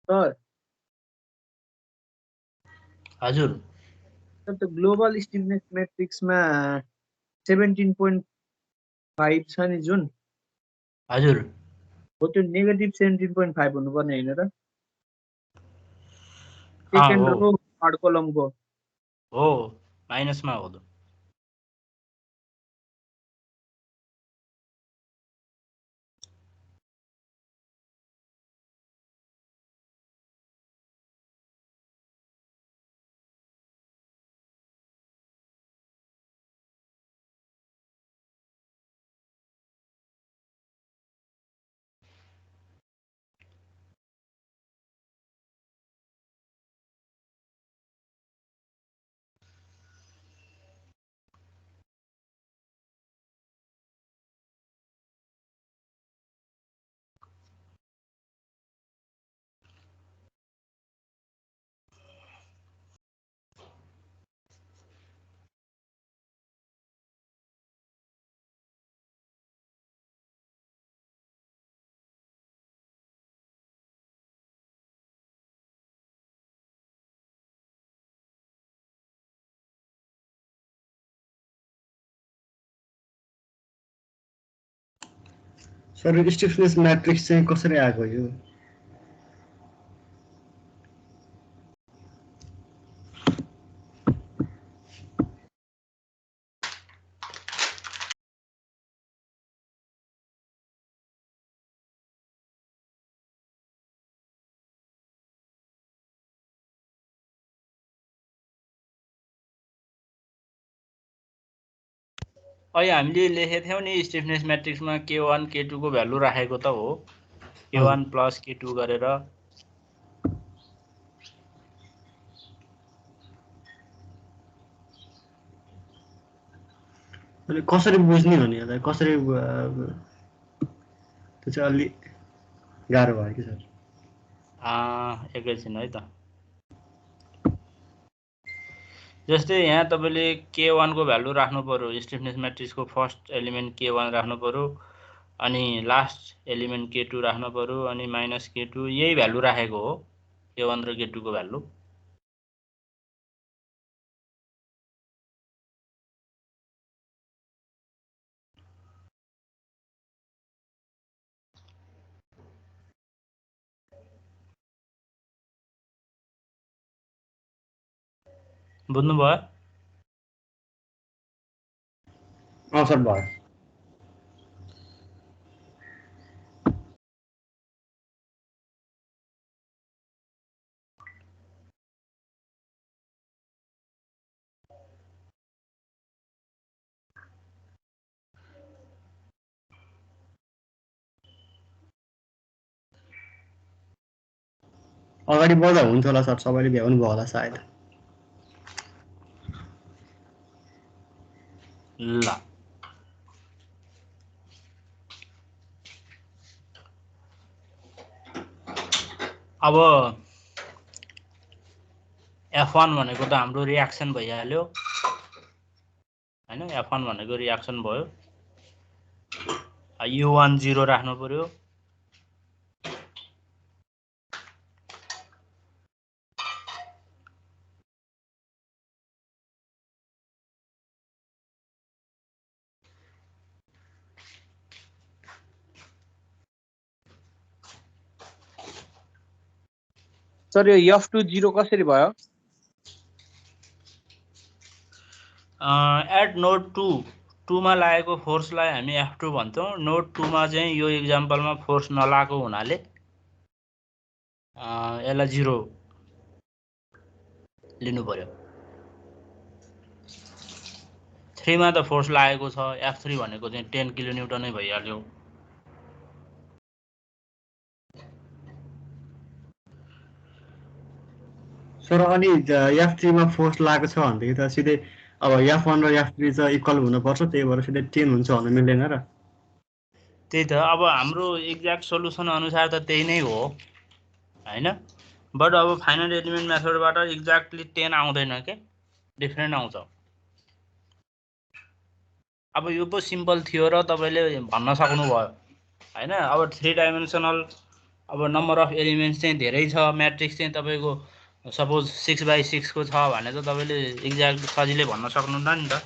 सर हजुर, त्यो ग्लोबल स्टिफनेस म्याट्रिक्समा 17.5 छ नि जुन, हजुर हो त्यो नेगेटिभ 17.5 हुनुपर्ने होइन र? हो सेकेन्ड रो थर्ड कलमको। हो, माइनसमा हो त। सर स्टिफनेस म्याट्रिक्स चाहिँ कसरी आएको यो? अहिले हामीले लेखेको थियौँ नि स्टिफनेस म्याट्रिक्समा K1 K2 को भ्यालु राखेको त हो, K1 प्लस K2 गरेर। अनि कसरी बुझ्ने हो नि यसलाई? कसरी त्यो चाहिँ अलि गाह्रो भयो कि सर। एकैछिन है त। जस्तै यहाँ तपाईँले K1 को भ्यालु राख्नु पर्यो, स्टिफनेस म्याट्रिक्सको फर्स्ट एलिमेन्ट K1 राख्नु पर्यो, अनि लास्ट एलिमेन्ट K2 राख्नु पर्यो, अनि माइनस K2, यही भ्यालु राखेको हो K1 र K2 को भ्यालु। बुझ्नुभयो? सर भयो। अगाडि बढ्दा हुन्थ्यो होला सर, सबैले भ्याउनु भयो होला सायद। ल अब F1 भनेको त हाम्रो रियाक्सन भइहाल्यो हैन, F1 भनेको रियाक्सन भयो। U1 0 राख्नु पर्यो, सर यो F2 0 कसरी भयो? एट नोड 2 मा लागेको फोर्सलाई हामी F2 भन्छौँ। नोड 2 मा चाहिँ यो इक्जाम्पलमा फोर्स नलागेको हुनाले यसलाई 0 लिनु पर्यो। 3 मा त फोर्स लागेको छ, F3 भनेको चाहिँ 10 किलोन्युटन नै भइहाल्यो। सर अनि F3 मा फोर्स लागेको छ भनेदेखि त सिधै अब F1 र F3 चाहिँ इक्वल हुनुपर्छ, त्यही भएर सिधै 10 हुन्छ भन्नु मिल्दैन र? त्यही त, अब हाम्रो एक्ज्याक्ट सोलुसन अनुसार त त्यही नै हो हैन, बट अब फाइनल एलिमेन्ट मेथडबाट एक्ज्याक्टली 10 आउँदैन के, डिफ्रेन्ट आउँछ। अब यो पो सिम्पल थियो र तपाईँले भन्न सक्नुभयो हैन। अब 3 डाइमेन्सनल अब नम्बर अफ एलिमेन्ट्स चाहिँ धेरै छ, म्याट्रिक्स चाहिँ तपाईँको सपोज 6x6 को छ भने त तपाईँले एक्ज्याक्ट सजिलै भन्न सक्नुहुन्न नि त।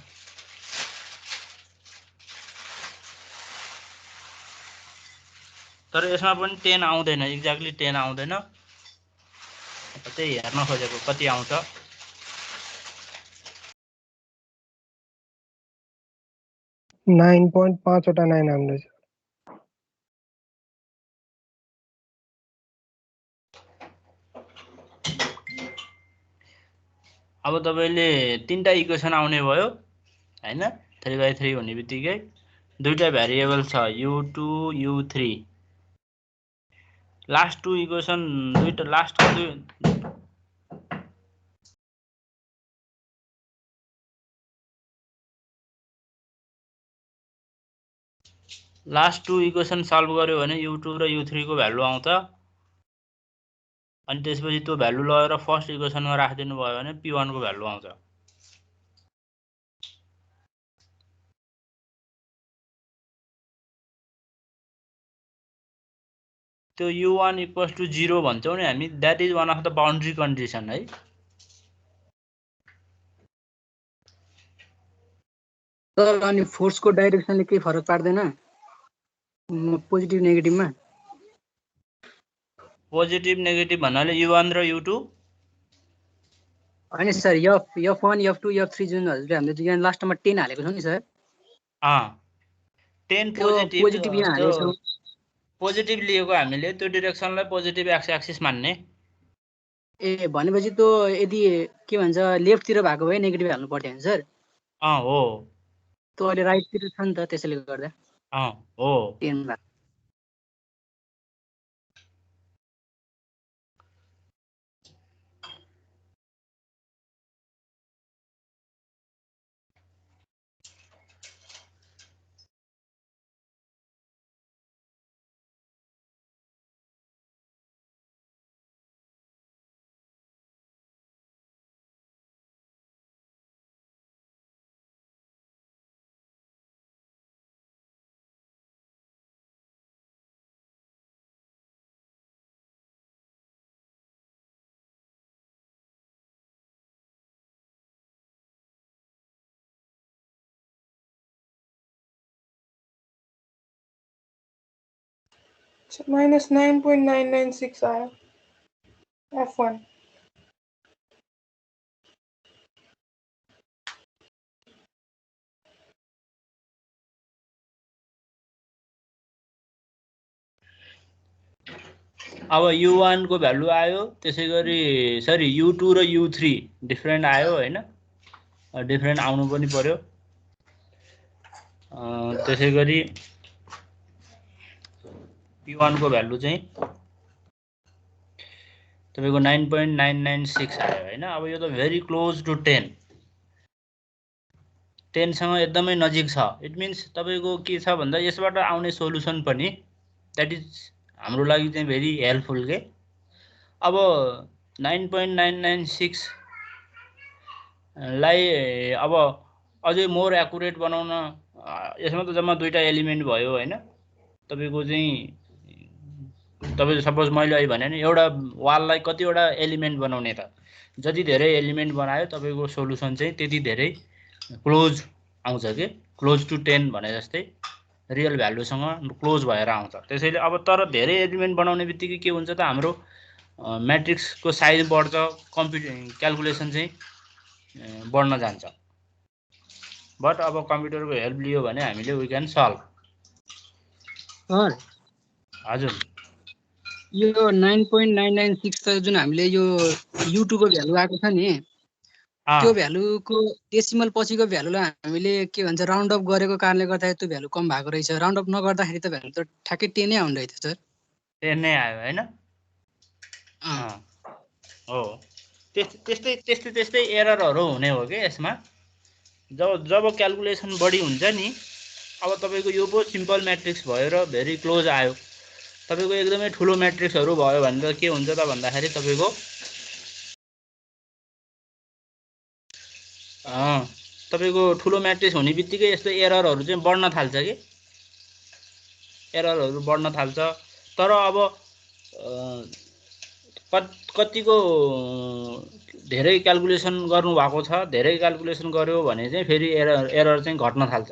तर यसमा पनि 10 आउँदैन, एक्ज्याक्टली 10 आउँदैन, त्यही हेर्न खोजेको कति आउँछ। $9.5 वटा 9 आउँदैछ। अब तपाईँले 3टा इक्वेसन आउने भयो हैन। 3/3 हुने बित्तिकै दुईटा भ्यारिएबल छ U2 U3, लास्ट 2 इक्वेसन दुईटा लास्ट 2 इक्वेसन सल्भ गर्यो भने U2 र U3 को भ्यालु आउँछ। अनि त्यसपछि त्यो भ्यालु लगेर फर्स्ट इक्वेसनमा राखिदिनु भयो भने P1 को भ्यालु आउँछ। त्यो U1 = 0 भन्छौँ नि हामी, that is one of the boundary condition है। तर अनि फोर्सको डाइरेक्सनले केही फरक पार्दैन? पोजिटिभ नेगेटिभमा पोजिटिभ नेगेटिभ भन्नाले U1 र U2 होइन सर F1 F2 F3 जुन हजुरले हामीले यहाँ लास्टमा 10 हालेको छौँ नि सर 10 त्यो पोजिटिभ यहाँ हालेको छौँ पोजिटिभ लिएको हामीले त्यो डिरेक्सनलाई पोजिटिभ एक्स एक्सिस मान्ने ए भनेपछि त्यो यदि के भन्छ लेफ्टतिर भएको भए नेगेटिभ हाल्नु पर्थ्यो नि सर हो त्यो अहिले राइटतिर छ नि त त्यसैले गर्दा हो 10 भएको -9.996 आयो F1 अब U1 को भ्यालु आयो त्यसै गरी सरी U2 र U3 डिफरेन्ट आयो हैन डिफरेन्ट आउनु पनि पर्यो त्यसै गरी P1 को भ्यालु चाहिँ तपाईको 9.996 आयो हैन अब यो त भेरी क्लोज टु 10 सँग एकदमै नजिक छ इट मिन्स तपाईको के छ भन्दा यसबाट आउने सोलुसन पनि दैट इज हाम्रो लागि चाहिँ भेरी हेल्पफुल के अब 9.996 लाई अब अझै मोर एक्युरेट बनाउन यसमा त जम्मा दुईटा एलिमेन्ट भयो हैन तपाईको चाहिँ तपाईले सपोज मैले अहिले भने नि एउटा वाललाई कतिवटा एलिमेन्ट बनाउने त जति धेरै एलिमेन्ट बनायो तपाईको सोलुसन चाहिँ त्यति धेरै क्लोज आउँछ के क्लोज टु 10 भने जस्तै रियल भ्यालुसँग क्लोज भएर आउँछ त्यसैले अब तर धेरै एलिमेन्ट बनाउने बित्तिकै के हुन्छ त हाम्रो म्याट्रिक्सको साइज बढ्छ क्याल्कुलेसन चाहिँ बढ्न जान्छ बट अब कम्प्युटरको हेल्प लियो भने हामीले वी क्यान सल्भ सर हजुर यो 9.996 त जुन हामीले यो U2 को भ्यालु आएको छ नि त्यो भ्यालुको डेसिमल पछिको भ्यालुलाई हामीले के भन्छ राउन्ड अफ गरेको कारणले गर्दा त्यो भ्यालु कम भएको रहेछ राउन्ड अफ नगर्दाखेरि त भ्यालु त ठ्याक्कै 10 नै आउने रहेछ सर 10 नै आयो हैन हो त्यस्तै एररहरु हुने हो के यसमा जब क्याल्कुलेसन बढी हुन्छ नि अब तपाईको यो पो सिम्पल म्याट्रिक्स भयो र भेरी क्लोज आयो तपाईको एकदमै ठुलो म्याट्रिक्सहरु भयो भने त के हुन्छ त भन्दाखेरि तपाईको तपाईको ठुलो म्याट्रिक्स हुने बित्तिकै यस्तो एररहरु चाहिँ बढ्न थाल्छ के एररहरु बढ्न थाल्छ तर अब कतिको धेरै क्याल्कुलेसन गर्नु भएको छ धेरै क्याल्कुलेसन गर्यो भने चाहिँ फेरि एरर चाहिँ घट्न थाल्छ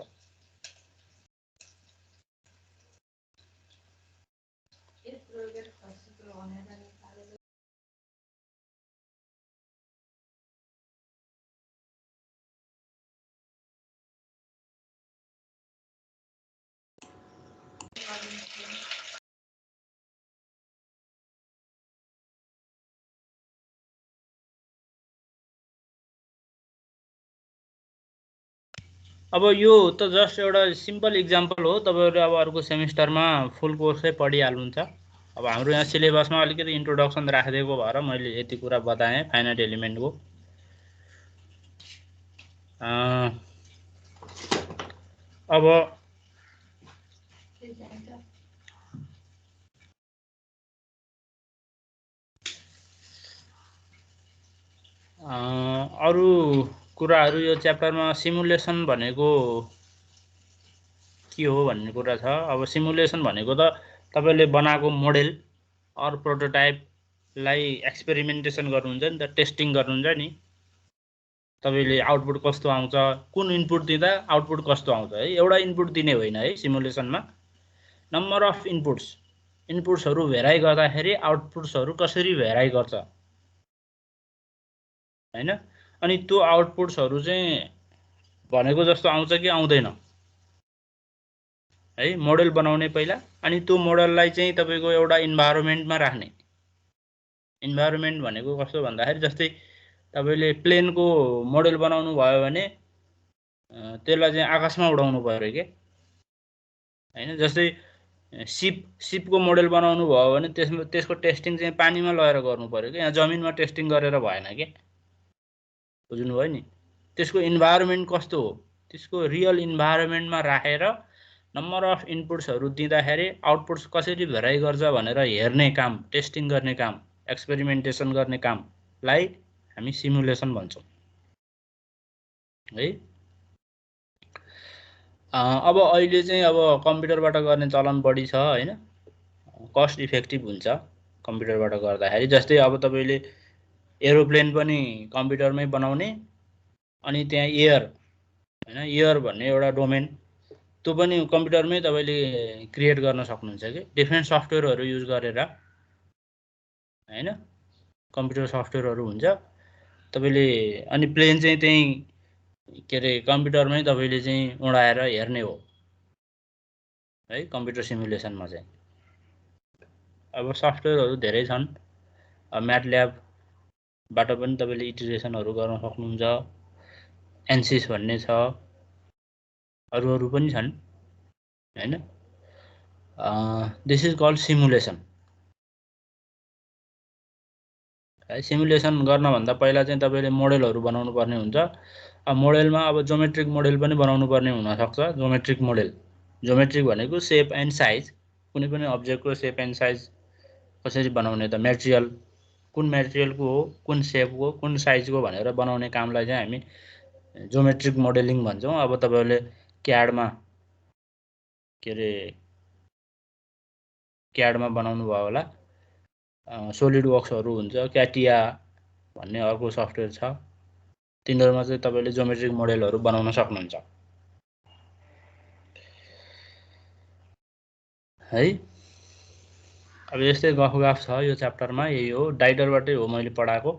अब यो त जस्ट एउटा सिम्पल एक्जाम्पल हो तपाईहरुले अब अर्को सेमिस्टरमा फुल कोर्सै पढिहाल्नुहुन्छ अब हाम्रो यहाँ सिलेबसमा अलिकति इन्ट्रोडक्सन राखिदिएको भएर मैले यति कुरा बताएँ फाइनाइट एलिमेन्टको अब अरु कुराहरु यो च्याप्टरमा सिमुलेसन भनेको के हो भन्ने कुरा छ अब सिमुलेसन भनेको त तपाईले बनाएको मोडेल अर प्रोटोटाइपलाई एक्सपेरिमेन्टेसन गर्नुहुन्छ नि त टेस्टिङ गर्नुहुन्छ नि तपाईले आउटपुट कस्तो आउँछ कुन इनपुट दिँदा आउटपुट कस्तो आउँछ है एउटा इनपुट दिने होइन है सिमुलेसनमा नम्बर अफ इनपुट्सहरू भेराइ गर्दाखेरि आउटपुट्सहरू कसरी भेराइ गर्छ हैन। अनि त्यो आउटपुट्सहरू चाहिँ भनेको जस्तो आउँछ कि आउँदैन है। मोडल बनाउने पहिला, अनि त्यो मोडललाई चाहिँ तपाईको एउटा इन्भाइरोमेन्टमा राख्ने। इन्भाइरोमेन्ट भनेको कस्तो भन्दाखेरि जस्तै तपाईले प्लेनको मोडल बनाउनु भयो भने त्यसलाई चाहिँ आकाशमा उडाउनु पर्यो के हैन। जस्तै सिपको मोडल बनाउनु भयो भने त्यसको टेस्टिङ चाहिँ पानीमा लगेर गर्नु पर्यो के, यहाँ जमिनमा टेस्टिङ गरेर भएन के। बुझ्नुभयो नि। त्यसको इन्भाइरोमेन्ट कस्तो हो, त्यसको रियल इन्भाइरोमेन्टमा राखेर नम्बर अफ इनपुट्सहरू दिँदाखेरि आउटपुट्स कसरी भेराइ गर्छ भनेर हेर्ने काम, टेस्टिङ गर्ने काम, एक्सपेरिमेन्टेसन गर्ने कामलाई हामी सिमुलेसन भन्छौँ है। अब अहिले चाहिँ अब कम्प्युटरबाट गर्ने चलन बढी छ हैन, कस्ट इफेक्टिभ हुन्छ कम्प्युटरबाट गर्दाखेरि। जस्तै अब तपाईले एरोप्लेन पनि कम्प्युटरमै बनाउने, अनि त्यहाँ एयर हैन, एयर भन्ने एउटा डोमेन त्यो पनि कम्प्युटरमै तपाईले क्रिएट गर्न सक्नुहुन्छ कि, डिफ्रेन्ट सफ्टवेयरहरू युज गरेर हैन। कम्प्युटर सफ्टवेयरहरू हुन्छ तपाईले, अनि प्लेन चाहिँ त्यही के अरे कम्प्युटरमै तपाईले चाहिँ उडाएर हेर्ने हो है कम्प्युटर सिमुलेसनमा चाहिँ। अब सफ्टवेयरहरू धेरै छन्, म्याटल्याबबाट पनि तपाईले इटरेसनहरू गर्न सक्नुहुन्छ, एन्सिस भन्ने छ, अरू पनि छन् हैन। दिस इज कल्ड सिमुलेसन है। सिमुलेसन गर्नभन्दा पहिला चाहिँ तपाईले मोडलहरू बनाउनु पर्ने हुन्छ। अब मोडलमा अब जोमेट्रिक मोडल पनि बनाउनु पर्ने हुनसक्छ। जोमेट्रिक भनेको सेप एन्ड साइज, कुनै पनि अब्जेक्टको सेप एन्ड साइज कसरी बनाउने त, मेटेरियल कुन मेटेरियलको हो, कुन सेपको, कुन साइजको भनेर बनाउने कामलाई चाहिँ हामी जोमेट्रिक मोडलिङ भन्छौँ। अब तपाईले क्याडमा के अरे क्याडमा बनाउनु भयो होला, सोलिड वर्क्सहरू हुन्छ, क्याटिया भन्ने अर्को सफ्टवेयर छ, तिनीहरूमा चाहिँ तपाईले जोमेट्रिक मोडलहरू बनाउन सक्नुहुन्छ है। अब यस्तै गफगाफ छ यो च्याप्टरमा, यही हो, डाइडरबाटै हो मैले पढाएको।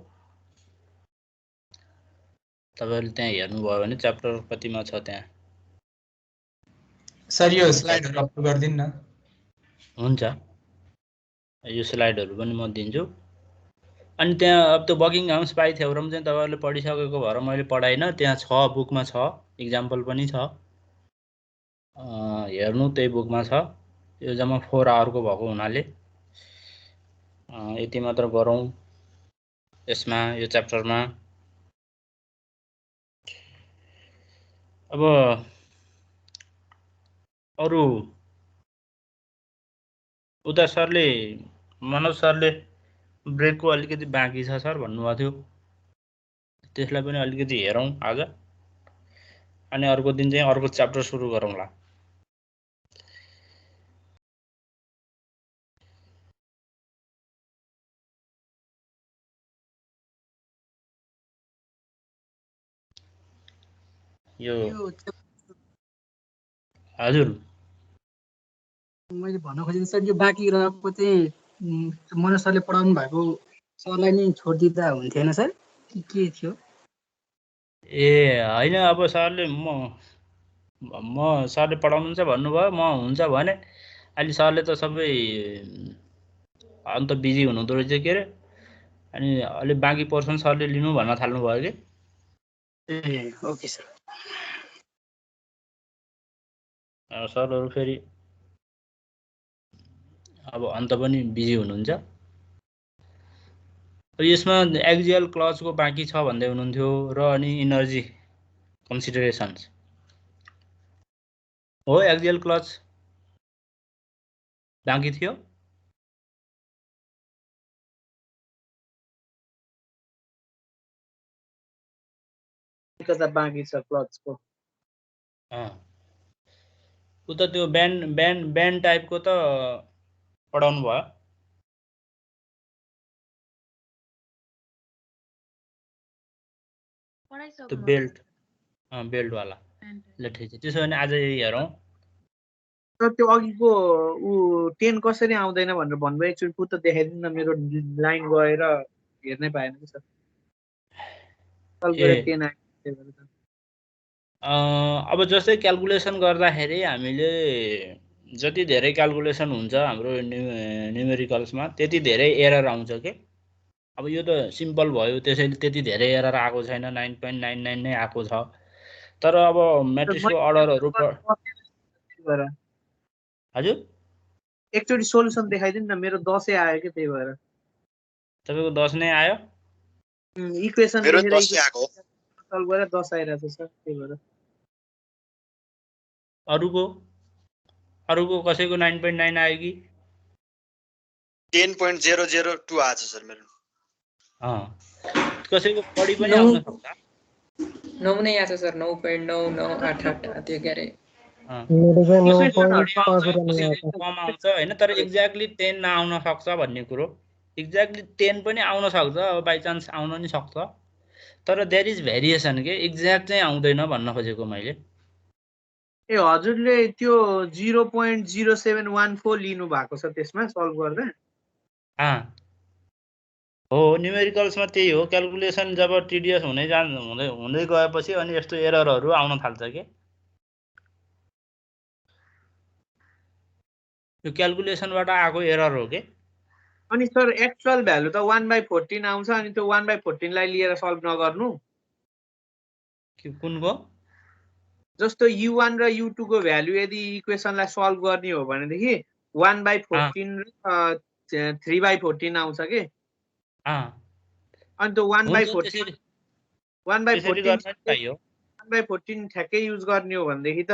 तपाईहरुले त्यहाँ हेर्नुभयो भने च्याप्टर कतिमा छ त्यहाँ। सर यो स्लाइडहरु अपलोड गर्दिन न। हुन्छ, यो स्लाइडहरु पनि म दिन्छु। अनि त्यहाँ अब त्यो बकिङहाम स्पाई थ्योरम चाहिँ तपाईहरुले पढिसकेको भएर मैले पढाइन, त्यहाँ छ, बुकमा छ, इक्जाम्पल पनि छ, हेर्नु त्यही बुकमा छ। यो जम्मा 4 आवरको भएको हुनाले यति मात्र गरौँ यसमा, यो च्याप्टरमा। अब अरु उता सरले, मनोज सरले ब्रेकको अलिकति बाँकी छ सर भन्नुभएको थियो, त्यसलाई पनि अलिकति हेरौँ आज, अनि अर्को दिन चाहिँ अर्को च्याप्टर सुरु गरौँला। यो हजुर मैले भन्न खोजेँ सर, यो बाँकी रहेको चाहिँ मनोज सरले पढाउनु भएको सरलाई नै छोडिदिँदा हुन्थेन सर, के थियो? ए होइन, अब सरले म सरले पढाउनुहुन्छ भन्नुभयो, म हुन्छ भने अहिले सरले त सबै अन्त बिजी हुनुहुँदो रहेछ के अरे, अनि अलि बाँकी पोर्सन सरले लिनु भन्न थाल्नु भयो कि। ए ओके सर। सरहरू फेरि अब अन्त पनि बिजी हुनुहुन्छ। यसमा एक्जियल क्लजको बाँकी छ भन्दै हुनुहुन्थ्यो, र अनि इनर्जी कन्सिडरेसन्स हो, एक्जियल क्लज बाँकी थियो। बाँकी छ क्लजको। उता त्यो ब्यान्ड टाइपको त पढाउनु भयो। त्यो बेल्टवाला ल ठिक छ। त्यसो भने आज यही हेरौँ। तर त्यो अघिको ऊ 10 कसरी आउँदैन भनेर भन्नुभयो एकचोटि पुत देखाइदिनु न मेरो लाइन गएर हेर्नै पाएन कि सर सल्भ गरेर 10 आयो त्यही भएर त। अब जस्तै क्यालकुलेसन गर्दाखेरि हामीले जति धेरै क्यालकुलेसन हुन्छ हाम्रो न्युमेरिकल्समा त्यति धेरै एरर आउँछ के। अब यो त सिम्पल भयो त्यसैले त्यति धेरै एरर आएको छैन 9.99 नै आएको छ। तर अब म्याट्रिक्सको अर्डरहरू त्यही भएर हजुर एकचोटि सोल्युसन देखाइदिनु न मेरो 10 आयो कि त्यही भएर तपाईँको 10 नै आयो। इक्वेसन मेरो लेखेर 10 आएको हो। सल्भ गरेर 10 आइरहेको छ सर त्यही भएर अरूको कसैको 9.9 आयो कि 10.002 आएको छ सर मेरो। कसैको बढी पनि आउन सक्छ। 9 नै आएको छ सर 9.9988 त्यो के अरे मेरो चाहिँ कसैको 9.5 बढी आउँछ, वटा नै कसैको आएको छ। कम आउँछ होइन। तर एक्ज्याक्टली 10 नआउन सक्छ भन्ने कुरो। एक्ज्याक्टली 10 पनि आउन सक्छ, अब बाई चान्स आउन नि सक्छ। तर देयर इज भेरिएसन के, एक्ज्याक्ट चाहिँ आउँदैन भन्न खोजेको मैले। ए हजुरले त्यो 0.0714 लिनु भएको छ त्यसमा सल्भ गर्दा हो न्युमेरिकल्समा त्यही हो। क्यालकुलेसन जब टिडिएस हुँदै गएपछि अनि यस्तो एररहरू आउन थाल्छ के। यो क्यालकुलेसनबाट आएको एरर हो के। अनि सर एक्चुअल भ्यालु त 1/14 आउँछ अनि त्यो 1/14 लाई लिएर सल्भ नगर्नु। कुनको जस्तो u1 र u2 को भ्यालु यदि इक्वेसनलाई सल्भ गर्ने हो भनेदेखि 1/14 र 3/14 आउँछ के। अनि त्यो 1/14 ठ्याक्कै युज गर्ने हो भनेदेखि त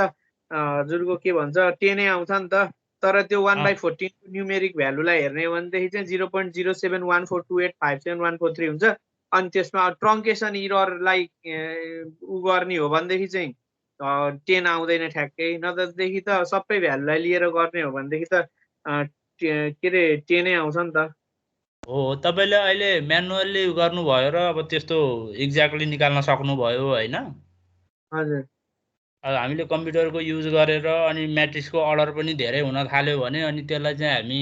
हजुरको के भन्छ 10 नै आउँछ नि त। तर त्यो 1/14 न्युमेरिक भ्यालुलाई हेर्ने हो भनेदेखि चाहिँ 0.07142857143 हुन्छ। अनि त्यसमा ट्रङ्केसन इररलाई उ गर्ने हो भनेदेखि चाहिँ 10 आउँदैन ठ्याक्कै। नत्रदेखि त सबै भ्यालुलाई लिएर गर्ने हो भनेदेखि त के अरे 10 नै आउँछ नि त। हो तपाईँले अहिले म्यानुअल्ली गर्नुभयो र अब त्यस्तो एक्ज्याक्टली निकाल्न सक्नुभयो होइन। हजुर हामीले कम्प्युटरको युज गरेर अनि म्याट्रिक्सको अर्डर पनि धेरै हुन थाल्यो भने अनि त्यसलाई चाहिँ हामी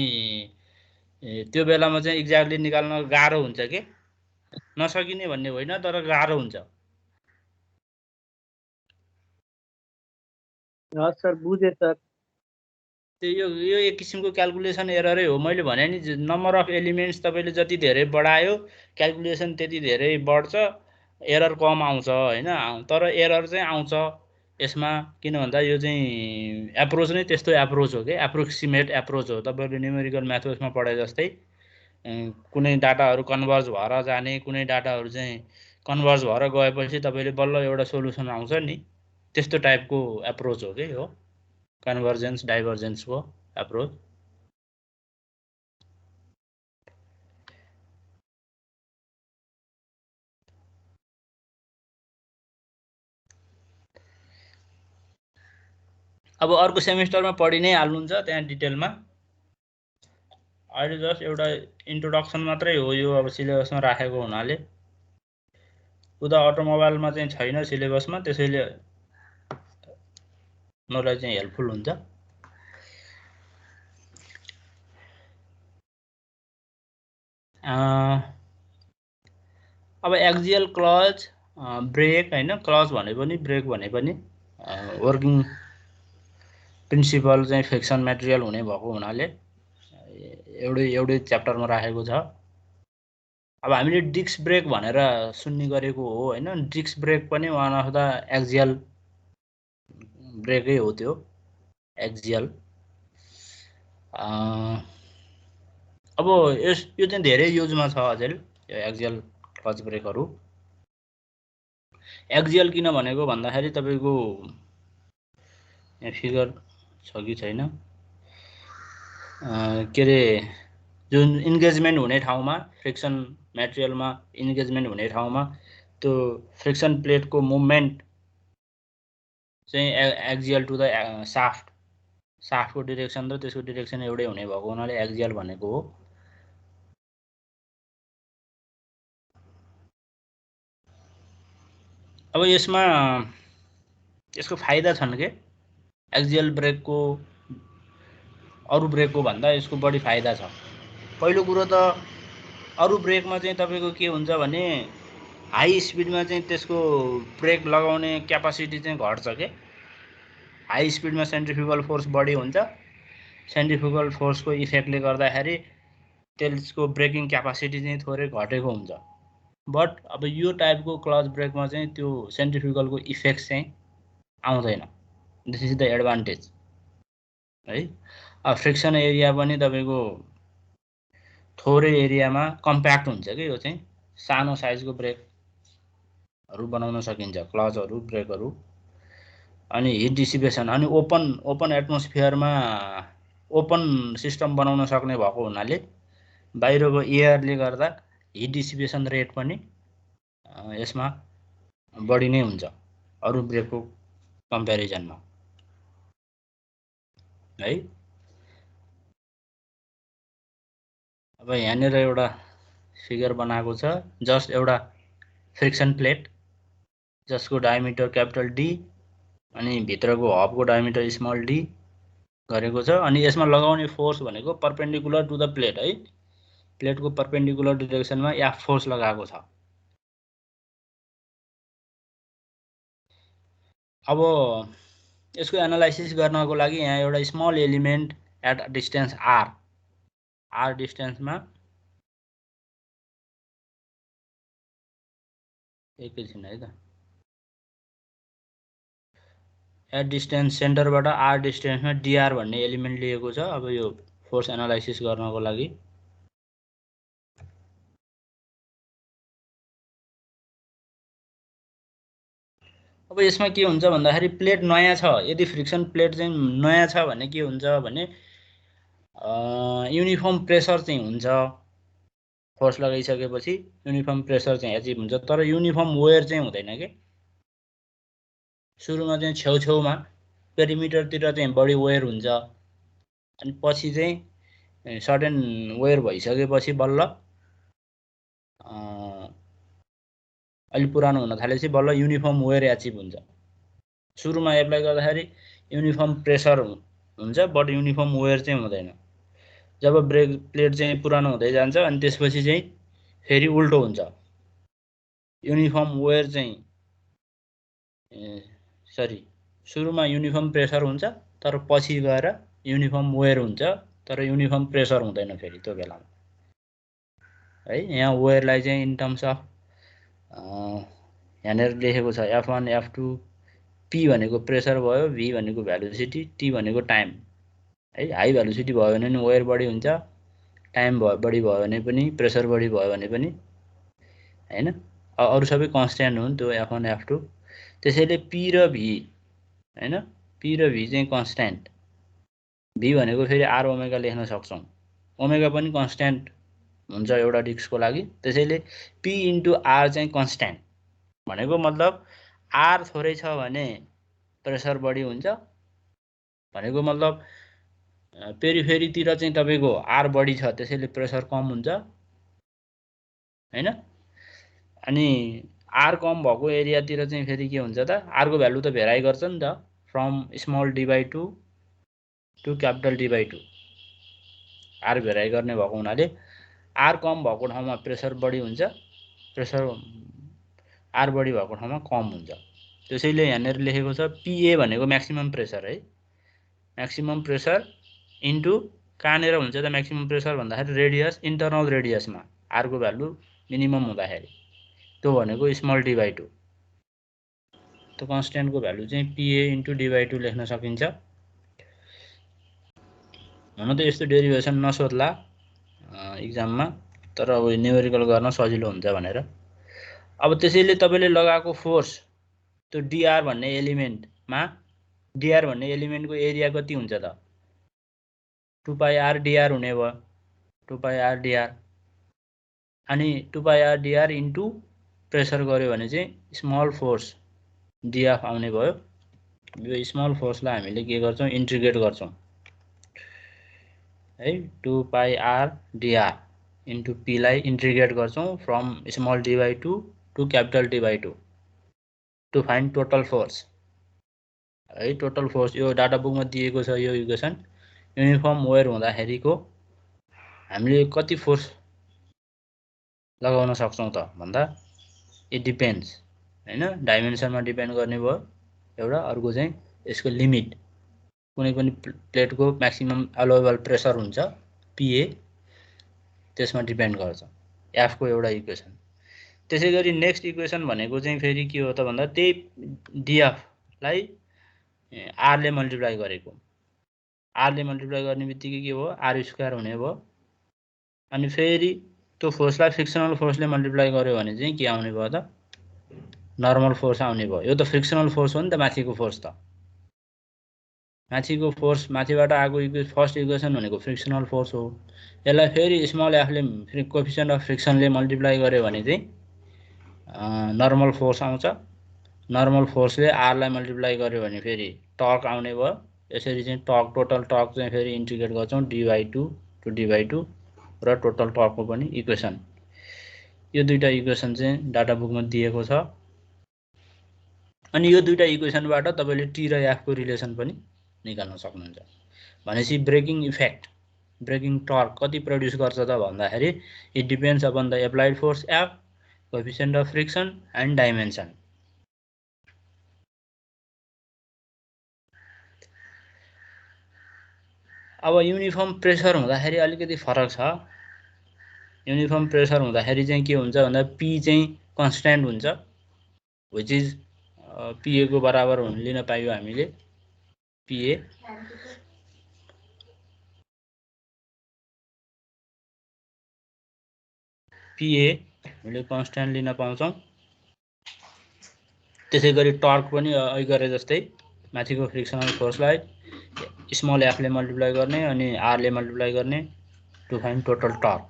त्यो बेलामा चाहिँ एक्ज्याक्टली निकाल्न गाह्रो हुन्छ के। नसकिने भन्ने होइन तर गाह्रो हुन्छ। सर बुझेँ सर। यो एक किसिमको क्यालकुलेसन एररै हो। मैले भने नि नम्बर अफ एलिमेन्ट्स तपाईँले जति धेरै बढायो क्यालकुलेसन त्यति धेरै बढ्छ, एरर कम आउँछ होइन। तर एरर चाहिँ आउँछ यसमा। किन भन्दा यो चाहिँ एप्रोच नै त्यस्तो एप्रोच हो कि, एप्रोक्सिमेट एप्रोच हो। तपाईँले न्युमेरिकल म्याथमेटिक्समा पढे जस्तै कुनै डाटाहरू कन्भर्ज भएर जाने, कुनै डाटाहरू चाहिँ कन्भर्ज भएर गएपछि तपाईँले बल्ल एउटा सोल्युसन आउँछ नि, त्यस्तो टाइपको एप्रोच हो कि हो कन्भर्जेन्स डाइभर्जेन्सको एप्रोच। अब अर्को सेमिस्टरमा पढि नै हाल्नुहुन्छ त्यहाँ डिटेलमा। अहिले जस्ट एउटा इन्ट्रोडक्सन मात्रै हो यो, अब सिलेबसमा राखेको हुनाले। उता अटोमोबाइलमा चाहिँ छैन सिलेबसमा, त्यसैले मलाई चाहिँ हेल्पफुल हुन्छ। अब एक्जियल क्लच ब्रेक होइन, क्लच भने पनि ब्रेक भने पनि वर्किङ प्रिन्सिपल चाहिँ फ्रिक्सन मेटेरियल हुने भएको हुनाले एउटै च्याप्टरमा राखेको छ। अब हामीले डिस्क ब्रेक भनेर सुन्ने गरेको हो होइन। डिस्क ब्रेक पनि वान अफ द एक्जियल ब्रेकै हो त्यो एक्जियल। अब यो चाहिँ धेरै युजमा छ अझै यो एक्जियल क्लच ब्रेकहरू। एक्जियल किन भनेको भन्दाखेरि तपाईँको यहाँ फिगर छ कि छैन, के अरे जुन इन्गेजमेन्ट हुने ठाउँमा फ्रिक्सन मेटेरियलमा इन्गेजमेन्ट हुने ठाउँमा त्यो फ्रिक्सन प्लेटको मुभमेन्ट चाहिँ एक्जियल टु द साफ्टको डिरेक्सन र त्यसको डिरेक्सन एउटै हुने भएको हुनाले एक्जियल भनेको हो। अब यसमा यसको फाइदा छन् के। एक्जियल ब्रेकको अरू ब्रेकको भन्दा यसको बढी फाइदा छ। पहिलो कुरो त अरू ब्रेकमा चाहिँ तपाईँको के हुन्छ भने हाई स्पिडमा चाहिँ त्यसको ब्रेक लगाउने क्यापासिटी चाहिँ घट्छ के। हाई स्पिडमा सेन्ट्रिफ्युगल फोर्स बढी हुन्छ, सेन्ट्रिफ्युगल फोर्सको इफेक्टले गर्दाखेरि त्यसको ब्रेकिङ क्यापासिटी चाहिँ थोरै घटेको हुन्छ। बट अब यो टाइपको क्लच ब्रेकमा चाहिँ त्यो सेन्ट्रिफ्युगलको इफेक्ट चाहिँ आउँदैन। दिस इज द एडभान्टेज है। अब फ्रिक्सन एरिया पनि तपाईँको थोरै एरियामा कम्प्याक्ट हुन्छ कि यो चाहिँ सानो साइजको ब्रेकहरू बनाउन सकिन्छ, क्लचहरू ब्रेकहरू। अनि हिट डिसिपेसन अनि ओपन एटमोस्फियरमा ओपन सिस्टम बनाउन सक्ने भएको हुनाले बाहिरको एयरले गर्दा हिट डिसिपेसन रेट पनि यसमा बढी नै हुन्छ अरू ब्रेकको कम्प्यारिजनमा है। अब यहाँनिर एउटा फिगर बनाएको छ, जस्ट एउटा फ्रिक्सन प्लेट जसको डायमिटर क्यापिटल डी अनि भित्रको हबको डायमिटर स्मल डी गरेको छ। अनि यसमा लगाउने फोर्स भनेको परपेन्डिकुलर टु द प्लेट है, प्लेटको परपेन्डिकुलर डिरेक्सनमा एफ फोर्स लगाएको छ। अब यसको एनालाइसिस गर्नको लागि यहाँ एउटा small element at distance R डिस्टेन्समा एकैछिन है त, एट डिस्टेन्स सेन्टरबाट आर डिस्टेन्समा डिआर भन्ने एलिमेन्ट लिएको छ। अब यो फोर्स एनालाइसिस गर्नको लागि अब यसमा के हुन्छ भन्दाखेरि प्लेट नयाँ छ, यदि फ्रिक्सन प्लेट चाहिँ नयाँ छ भने के हुन्छ भने युनिफर्म प्रेसर चाहिँ हुन्छ। फोर्स लगाइसकेपछि युनिफर्म प्रेसर चाहिँ एचिभ हुन्छ, तर युनिफर्म वेयर चाहिँ हुँदैन के। सुरुमा चाहिँ छेउछेउमा पेरिमिटरतिर चाहिँ बढी वेयर हुन्छ, अनि पछि चाहिँ सडन वेयर भइसकेपछि बल्ल अलिक पुरानो हुन थालेपछि बल्ल युनिफर्म वेयर एचिभ हुन्छ। सुरुमा एप्लाई गर्दाखेरि युनिफर्म प्रेसर हुन्छ बट युनिफर्म वेयर चाहिँ हुँदैन। जब ब्रेक प्लेट चाहिँ पुरानो हुँदै जान्छ अनि त्यसपछि चाहिँ फेरि उल्टो हुन्छ, युनिफर्म वेयर चाहिँ सुरुमा युनिफर्म प्रेसर हुन्छ तर पछि गएर युनिफर्म वेयर हुन्छ, तर युनिफर्म प्रेसर हुँदैन फेरि त्यो बेलामा है। यहाँ वेयरलाई चाहिँ इन टर्म्स अफ यहाँनिर लेखेको छ F1 F2, P भनेको प्रेसर भयो, V भनेको भेलोसिटी, T भनेको टाइम है। हाई भेलोसिटी भयो भने पनि वेयर बढी हुन्छ, टाइम बढी भयो भने पनि, प्रेसर बढी भयो भने पनि हैन। अरू सबै कन्स्ट्यान्ट हुन् त्यो F1 F2। त्यसैले P र V हैन, P र V चाहिँ कन्स्ट्यान्ट, V भनेको फेरि R ओमेगा लेख्न सक्छौँ, ओमेगा पनि कन्स्ट्यान्ट हुन्छ एउटा डिस्कको लागि। त्यसैले P इन्टु R चाहिँ कन्स्ट्यान्ट भनेको मतलब R थोरै छ भने प्रेसर बढी हुन्छ भनेको मतलब पेरिफेरीतिर चाहिँ तपाईँको R बढी छ त्यसैले प्रेसर कम हुन्छ हैन। अनि R कम भएको एरियातिर चाहिँ फेरि के हुन्छ त, R को भ्यालु त भेराइ गर्छ नि त, from small d/2 to capital d/2 R vary गर्ने भएको हुनाले R कम भएको ठाउँमा प्रेसर बढी हुन्छ, प्रेसर R बढी भएको ठाउँमा कम हुन्छ। त्यसैले यहाँनिर लेखेको छ PA भनेको म्याक्सिमम प्रेसर है, म्याक्सिमम प्रेसर इन्टु कहाँनिर हुन्छ त म्याक्सिमम प्रेसर भन्दाखेरि रेडियस, इन्टरनल रेडियसमा R को भ्यालु मिनिमम हुँदाखेरि त्यो भनेको स्मल d/2। त्यो कन्स्ट्यान्टको भ्यालु चाहिँ PA इन्टु d/2 लेख्न सकिन्छ। हुन त यस्तो डेरिभेसन नसोध्ला इक्जाममा, तर अब न्युमेरिकल गर्न सजिलो हुन्छ भनेर। अब त्यसैले तपाईँले लगाएको फोर्स त्यो dr भन्ने एलिमेन्टमा, dr भन्ने एलिमेन्टको एरिया कति हुन्छ त 2πr dr हुने भयो, 2πr dr। अनि 2πr dr इन्टु प्रेसर गर्यो भने चाहिँ स्मल फोर्स df आउने भयो। यो स्मल फोर्सलाई हामीले के गर्छौँ, इन्टिग्रेट गर्छौँ है। 2πr dr इन्टु p लाई इन्टिग्रेट गर्छौँ from small d/2 to capital d/2 to find total force है। टोटल फोर्स यो डाटा बुकमा दिएको छ यो इक्वेसन, युनिफर्म वेयर हुँदाखेरिको हामीले कति फोर्स लगाउन सक्छौं त भन्दा इट डिपेन्ड्स हैन डाइमेन्सनमा डिपेन्ड गर्ने भयो एउटा अर्को चाहिँ यसको लिमिट कुनै पनि प्लेटको म्याक्सिमम अलाउएबल प्रेसर हुन्छ पीए त्यसमा डिपेन्ड गर्छ एफ को एउटा इक्वेसन त्यसैगरी नेक्स्ट इक्वेसन भनेको चाहिँ फेरि के हो त भन्दा त्यही डीएफ लाई आर ले मल्टिप्लाई गरेको आर ले मल्टिप्लाई गर्ने बित्तिकै के भयो आर स्क्वायर हुने भयो अनि फेरि त्यो फोर्सलाई फ्रिक्सनल फोर्सले मल्टिप्लाई गर्यो भने चाहिँ के आउने भयो त नर्मल फोर्स आउने भयो यो त फ्रिक्सनल फोर्स हो नि त माथिको फोर्स त माथिको फोर्स माथिबाट आएको फर्स्ट इक्वेसन भनेको फ्रिक्सनल फोर्स हो यसलाई फेरि स्मल एफ ले कोएफिसिएन्ट अफ फ्रिक्सनले मल्टिप्लाई गर्यो भने चाहिँ नर्मल फोर्स आउँछ नर्मल फोर्सले आर लाई मल्टिप्लाई गर्यो भने फेरि टर्क आउने भयो यसरी चाहिँ टर्क टोटल टर्क चाहिँ फेरि इन्टिग्रेट गर्छौं d/2 टु d/2 र टोटल टर्कको पनि इक्वेसन यो दुईटा इक्वेसन चाहिँ डाटा बुकमा दिएको छ अनि यो दुईटा इक्वेसनबाट तपाईले टी र एफ को रिलेसन पनि निकाल्न सक्नुहुन्छ भनेपछि ब्रेकिङ इफेक्ट ब्रेकिङ टर्क कति प्रोड्युस गर्छ त भन्दाखेरि it depends upon the applied force F coefficient of friction and dimension अब युनिफर्म प्रेसर हुँदाखेरि अलिकति फरक छ युनिफर्म प्रेसर हुँदाखेरि चाहिँ के हुन्छ भन्दा पी चाहिँ कन्स्ट्यान्ट हुन्छ व्हिच इज पीए को बराबर लिन पाइयो हामीले पीए हामीले कन्स्ट्यान्ट लिन पाउँछौं त्यसैगरी टर्क पनि अघि गरे जस्तै माथिको फ्रिक्सनल फोर्सलाई स्मल एफ ले मल्टिप्लाई गर्ने अनि आर ले मल्टिप्लाई गर्ने टु फाइन्ड टोटल टर्क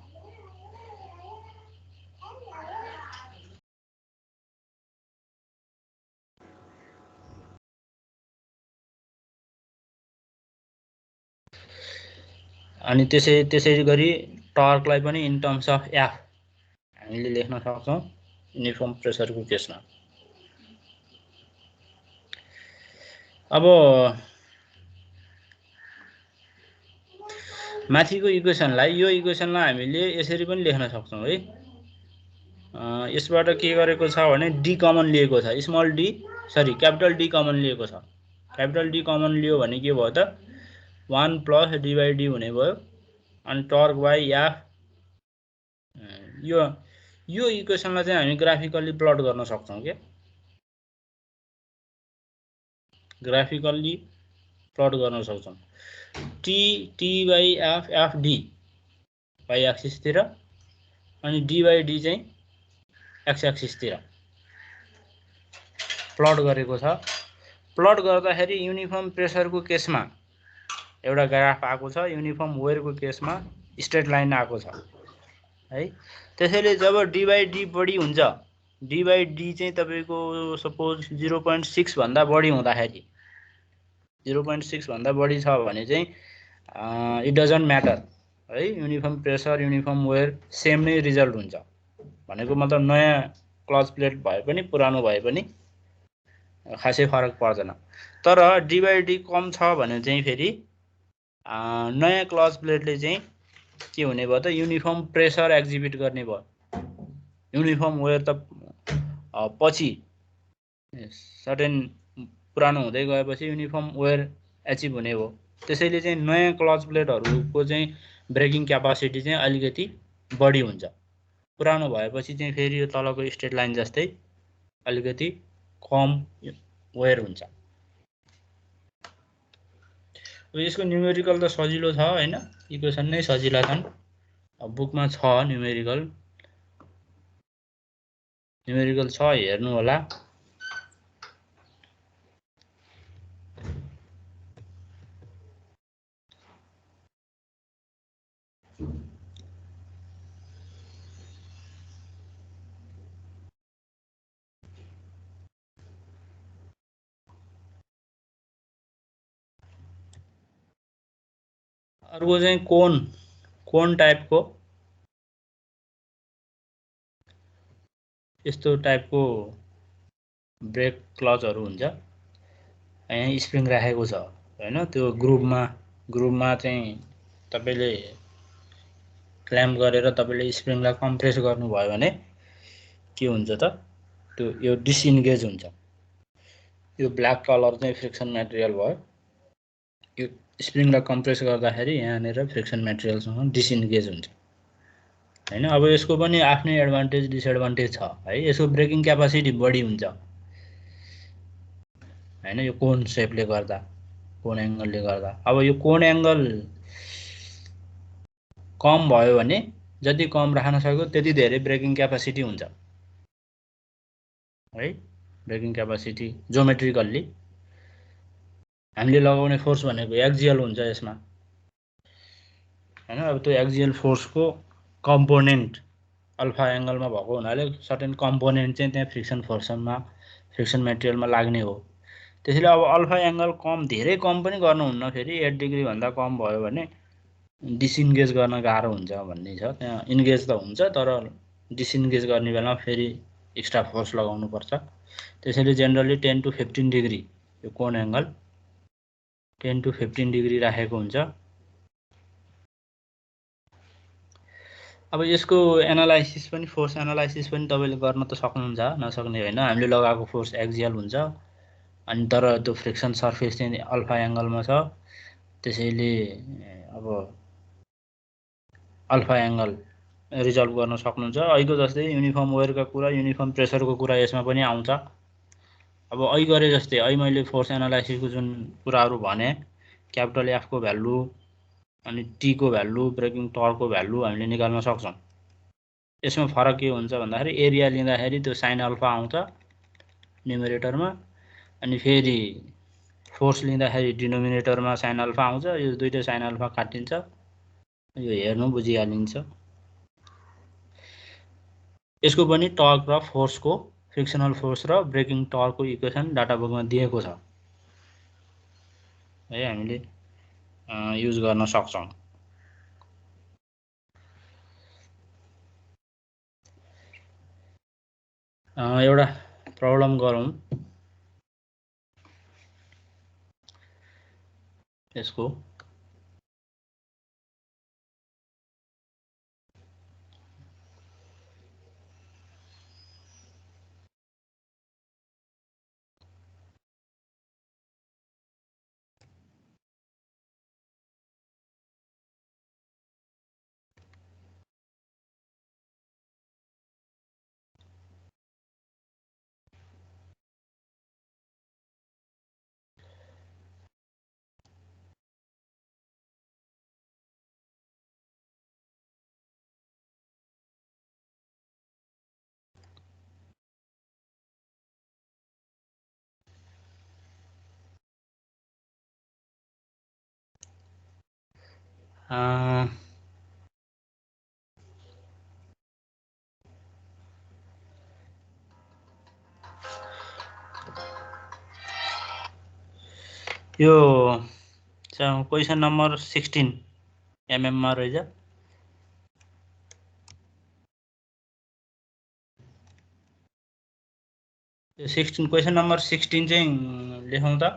अनि त्यसैगरी टर्कलाई पनि इन टर्म्स अफ एफ हामीले लेख्न सक्छौं युनिफर्म प्रेसरको केसमा अब माथिको इक्वेसनलाई यो इक्वेसनलाई हामीले यसरी पनि लेख्न सक्छौं है यसबाट के गरेको छ भने डी कमन लिएको छ small D sorry capital D common लिएको छ क्यापिटल डी कमन लियो भने के भयो त 1 प्लस d/d हुने भयो अनि टर्क बाइ एफ यो इक्वेसनलाई चाहिँ हामी ग्राफिकली प्लट गर्न सक्छौं के ग्राफिकली प्लट गर्न सक्छौं t by F F D by axis तिर अनि d/d चाहिँ एक्स एक्सिस तिर प्लट गरेको छ प्लट गर्दाखेरि युनिफर्म प्रेसरको केसमा एउटा ग्राफ आएको छ युनिफर्म वेयरको केसमा स्ट्रेट लाइन आएको छ है त्यसैले जब d/d बढी हुन्छ d/d चाहिँ तपाईको सपोज 0.6 भन्दा बढी हुँदाखेरि 0.6 भन्दा बढी छ भने चाहिँ इट डजन्ट म्याटर है uniform pressure uniform wear same नै रिजल्ट हुन्छ भनेको मतलब नयाँ क्लच प्लेट भए पनि पुरानो भए पनि खासै फरक पर्दैन तर d/d कम छ भने चाहिँ फेरि नयाँ क्लच प्लेटले चाहिँ के हुने भयो त युनिफर्म प्रेसर एक्जिबिट गर्ने भयो युनिफर्म वेयर त पछि सर्टेन पुरानो हुँदै गएपछि युनिफर्म वेयर एचिभ हुने भयो त्यसैले चाहिँ नयाँ क्लच प्लेटहरुको चाहिँ ब्रेकिङ क्यापासिटी चाहिँ अलिकति बढी हुन्छ पुरानो भएपछि चाहिँ फेरि यो तलको स्ट्रेट लाइन जस्तै अलिकति कम वेयर हुन्छ अब यसको न्युमेरिकल त सजिलो छ हैन इक्वेसन नै सजिला छन् अब बुकमा छ न्युमेरिकल छ हेर्नु होला अर्को चाहिँ कोन टाइपको यस्तो टाइपको ब्रेक क्लचहरु हुन्छ यहाँ स्प्रिङ राखेको छ हैन त्यो ग्रुपमा ग्रुपमा चाहिँ तपाईले क्ल्याम्प गरेर तपाईले स्प्रिङलाई कम्प्रेस गर्नुभयो भने के हुन्छ त त्यो यो डिसइन्गेज हुन्छ। यो ब्ल्याक कलर चाहिँ फ्रिक्सन मटेरियल भयो। यो स्प्रिङलाई कम्प्रेस गर्दाखेरि यहाँनिर फ्रिक्सन मटेरियलसँग डिसइन्गेज हुन्छ हैन। अब यसको पनि आफ्नै एडभान्टेज डिसएडभान्टेज छ है। यसको ब्रेकिङ क्यापासिटी बढी हुन्छ हैन, यो कोन सेपले गर्दा, कोन एंगलले गर्दा। अब यो कोन एंगल कम भयो भने जति कम राख्न सक्यो त्यति धेरै ब्रेकिङ क्यापासिटी हुन्छ है। ब्रेकिङ क्यापासिटी ज्योमेट्रिकल्ली हामीले लगाउने फोर्स भनेको एक्जियल हुन्छ यसमा हैन। अब त्यो एक्जियल फोर्सको कम्पोनेन्ट अल्फा एंगलमा भएको हुनाले सर्टेन कम्पोनेन्ट चाहिँ त्यहाँ फ्रिक्सन फोर्समा फ्रिक्सन मटेरियलमा लाग्ने हो। त्यसैले अब अल्फा एंगल कम धेरै कम पनि गर्नुहुन्न, फेरि 8 डिग्री भन्दा कम भयो भने डिसइन्गेज गर्न गाह्रो हुन्छ भन्ने छ। त्यहाँ इन्गेज त हुन्छ तर डिसइन्गेज गर्ने बेलामा फेरि एक्स्ट्रा फोर्स लगाउनु पर्छ। त्यसैले जेनरली 10 to 15 डिग्री यो कोन एंगल 10 to 15 डिग्री राखेको हुन्छ। अब यसको एनालाइसिस पनि फोर्स एनालाइसिस पनि तपाईले गर्न त सक्नुहुन्छ, नसक्ने होइन। हामीले लगाएको फोर्स एक्जियल हुन्छ अनि तर त्यो फ्रिक्सन सर्फेस चाहिँ अल्फा एंगलमा छ। त्यसैले अब अल्फा एंगल रिजल्भ गर्न सक्नुहुन्छ। अहिलेको जस्तै युनिफर्म वेयरका कुरा, युनिफर्म प्रेसरको कुरा यसमा पनि आउँछ। अब अहिले गरे जस्तै अहिले मैले फोर्स एनालाइसिसको जुन कुराहरू भने, क्यापिटल एफ को भ्यालु अनि टी को भ्यालु, ब्रेकिङ टर्कको भ्यालु हामीले निकाल्न सक्छौं। यसमा फरक के हुन्छ भन्दाखेरि एरिया लिँदाखेरि त्यो साइन अल्फा आउँछ न्युमरेटरमा, अनि फेरि फोर्स लिँदाखेरि डिनोमिनेटरमा साइन अल्फा आउँछ। यो दुईटै साइन अल्फा काटिन्छ, यो हेर्नु बुझिहालिन्छ। यसको पनि टर्क र फोर्सको फ्रिक्सनल फोर्स र ब्रेकिङ टर्कको इक्वेसन डाटा बुकमा दिएको छ है, हामीले युज गर्न सक्छौं। एउटा प्रब्लम गरौँ यसको। यो क्वेसन नम्बर 16 एमएम मा रहेछ। यो 16 क्वेसन नम्बर 16 चाहिँ लेखौँ त।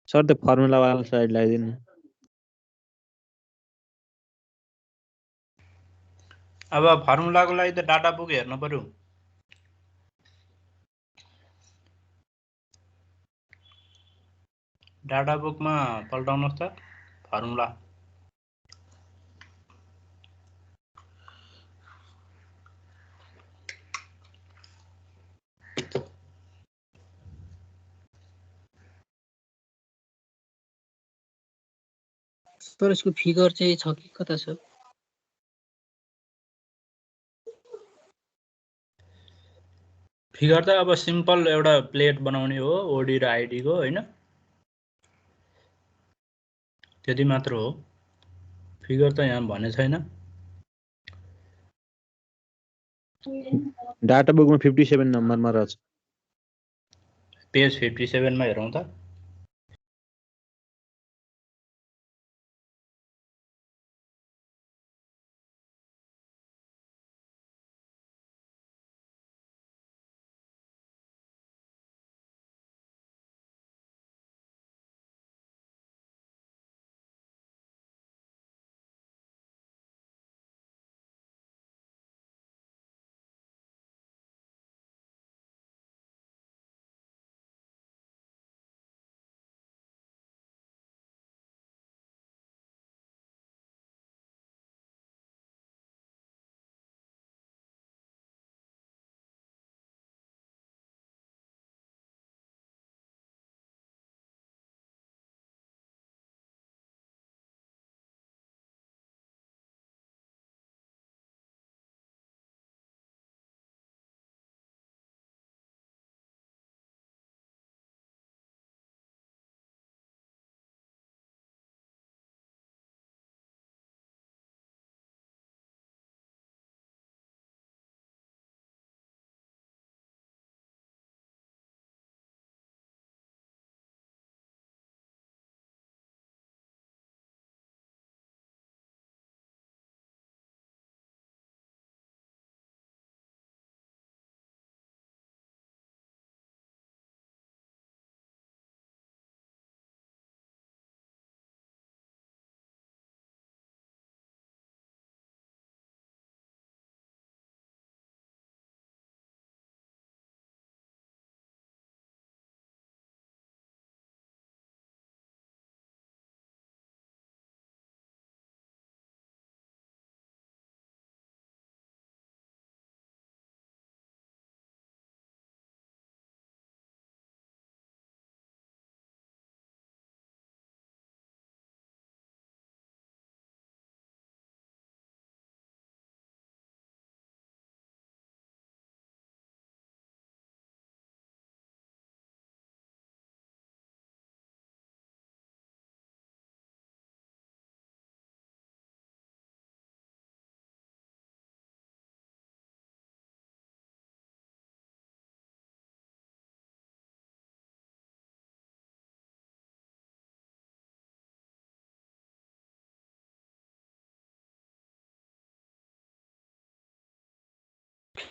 सर त्यो फर्मुला वाला स्लाइड लगाइदिनु। अब फर्मुलाको लागि त डाटा बुक हेर्नु पर्यो। डाटा बुकमा पल्टाउनुहोस् त फर्मुला। सर यसको फिगर चाहिँ छ कि कता छ? फिगर त अब सिम्पल एउटा प्लेट बनाउने हो ओडी र आइडी को हैन, त्यति मात्र हो। फिगर त यहाँ भने छैन। डाटा बुकमा 57 नम्बरमा रहेछ। पेज 57 मा हेरौँ त।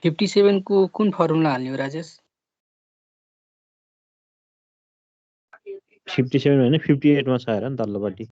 फिफ्टी सेभेनको कुन फर्मुला हाल्ने हो राजेश? 57 होइन 58 मा छ हेर नि तल्लोपट्टि।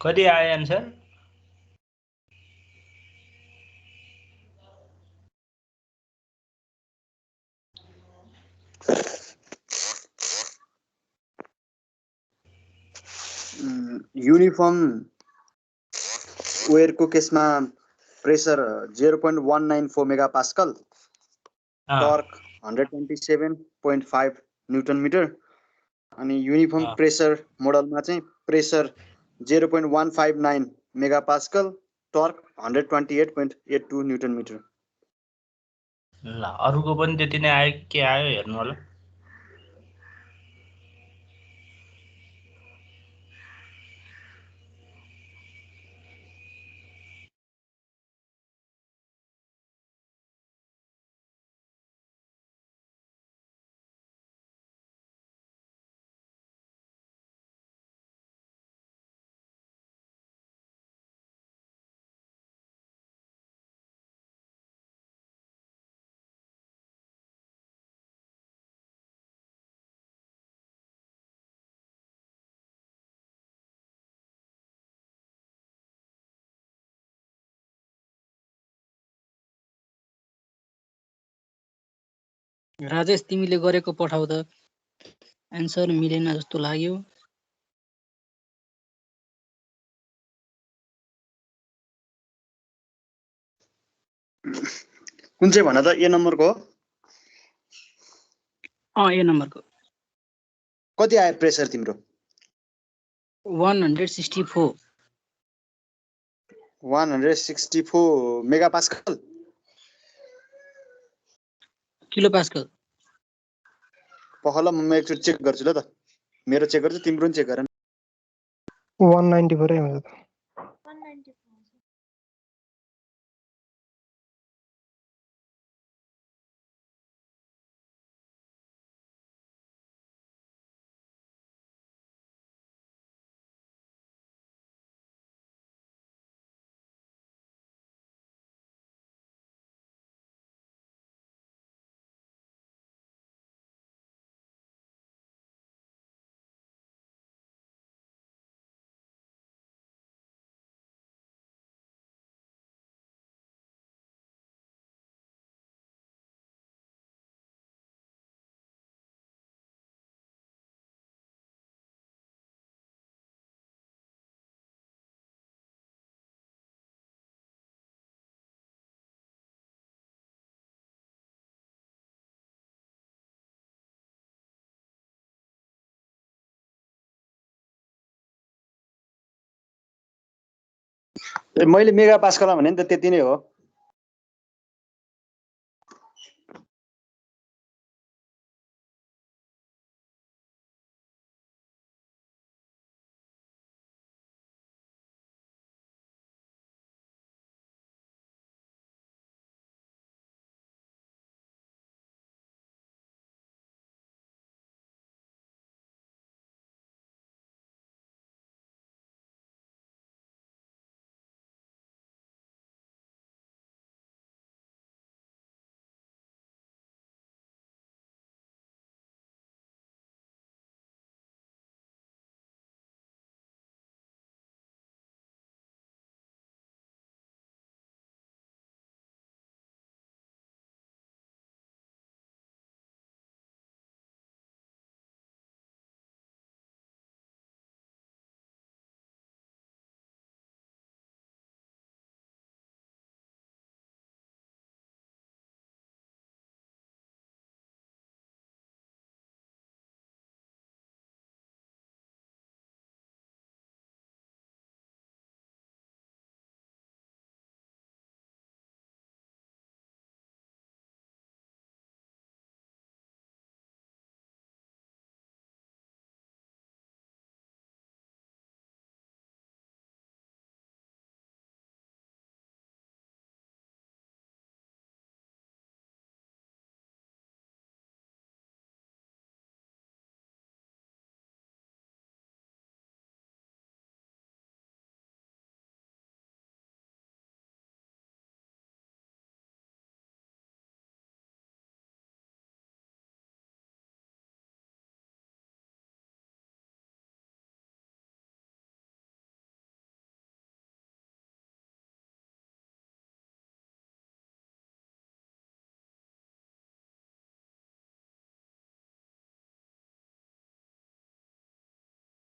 कति आयो एन्सर? युनिफर्म वेयरको केसमा pressure 0.194 megapascal, torque 127.5 newton metre, अनि युनिफर्म प्रेसर मोडलमा चाहिँ pressure 0.159 megapascal, torque 128.82 newton metre. ल अरुको पनि त्यति नै आयो के आयो हेर्नु होला। राजेश तिमीले गरेको पठाउ त, एन्सर मिलेन जस्तो लाग्यो। कुन चाहिँ भन त? ए नम्बरको हो? ए नम्बरको। कति आयो प्रेसर तिम्रो? 164 मेगापास्कल, किलो पास्कल। पहल म एकचोटि चेक गर्छु ल त, मेरो चेक गर्छु, तिम्रो पनि चेक गर। 194 हुन्छ त। मैले मेगापास्कल भने नि त त्यति नै हो।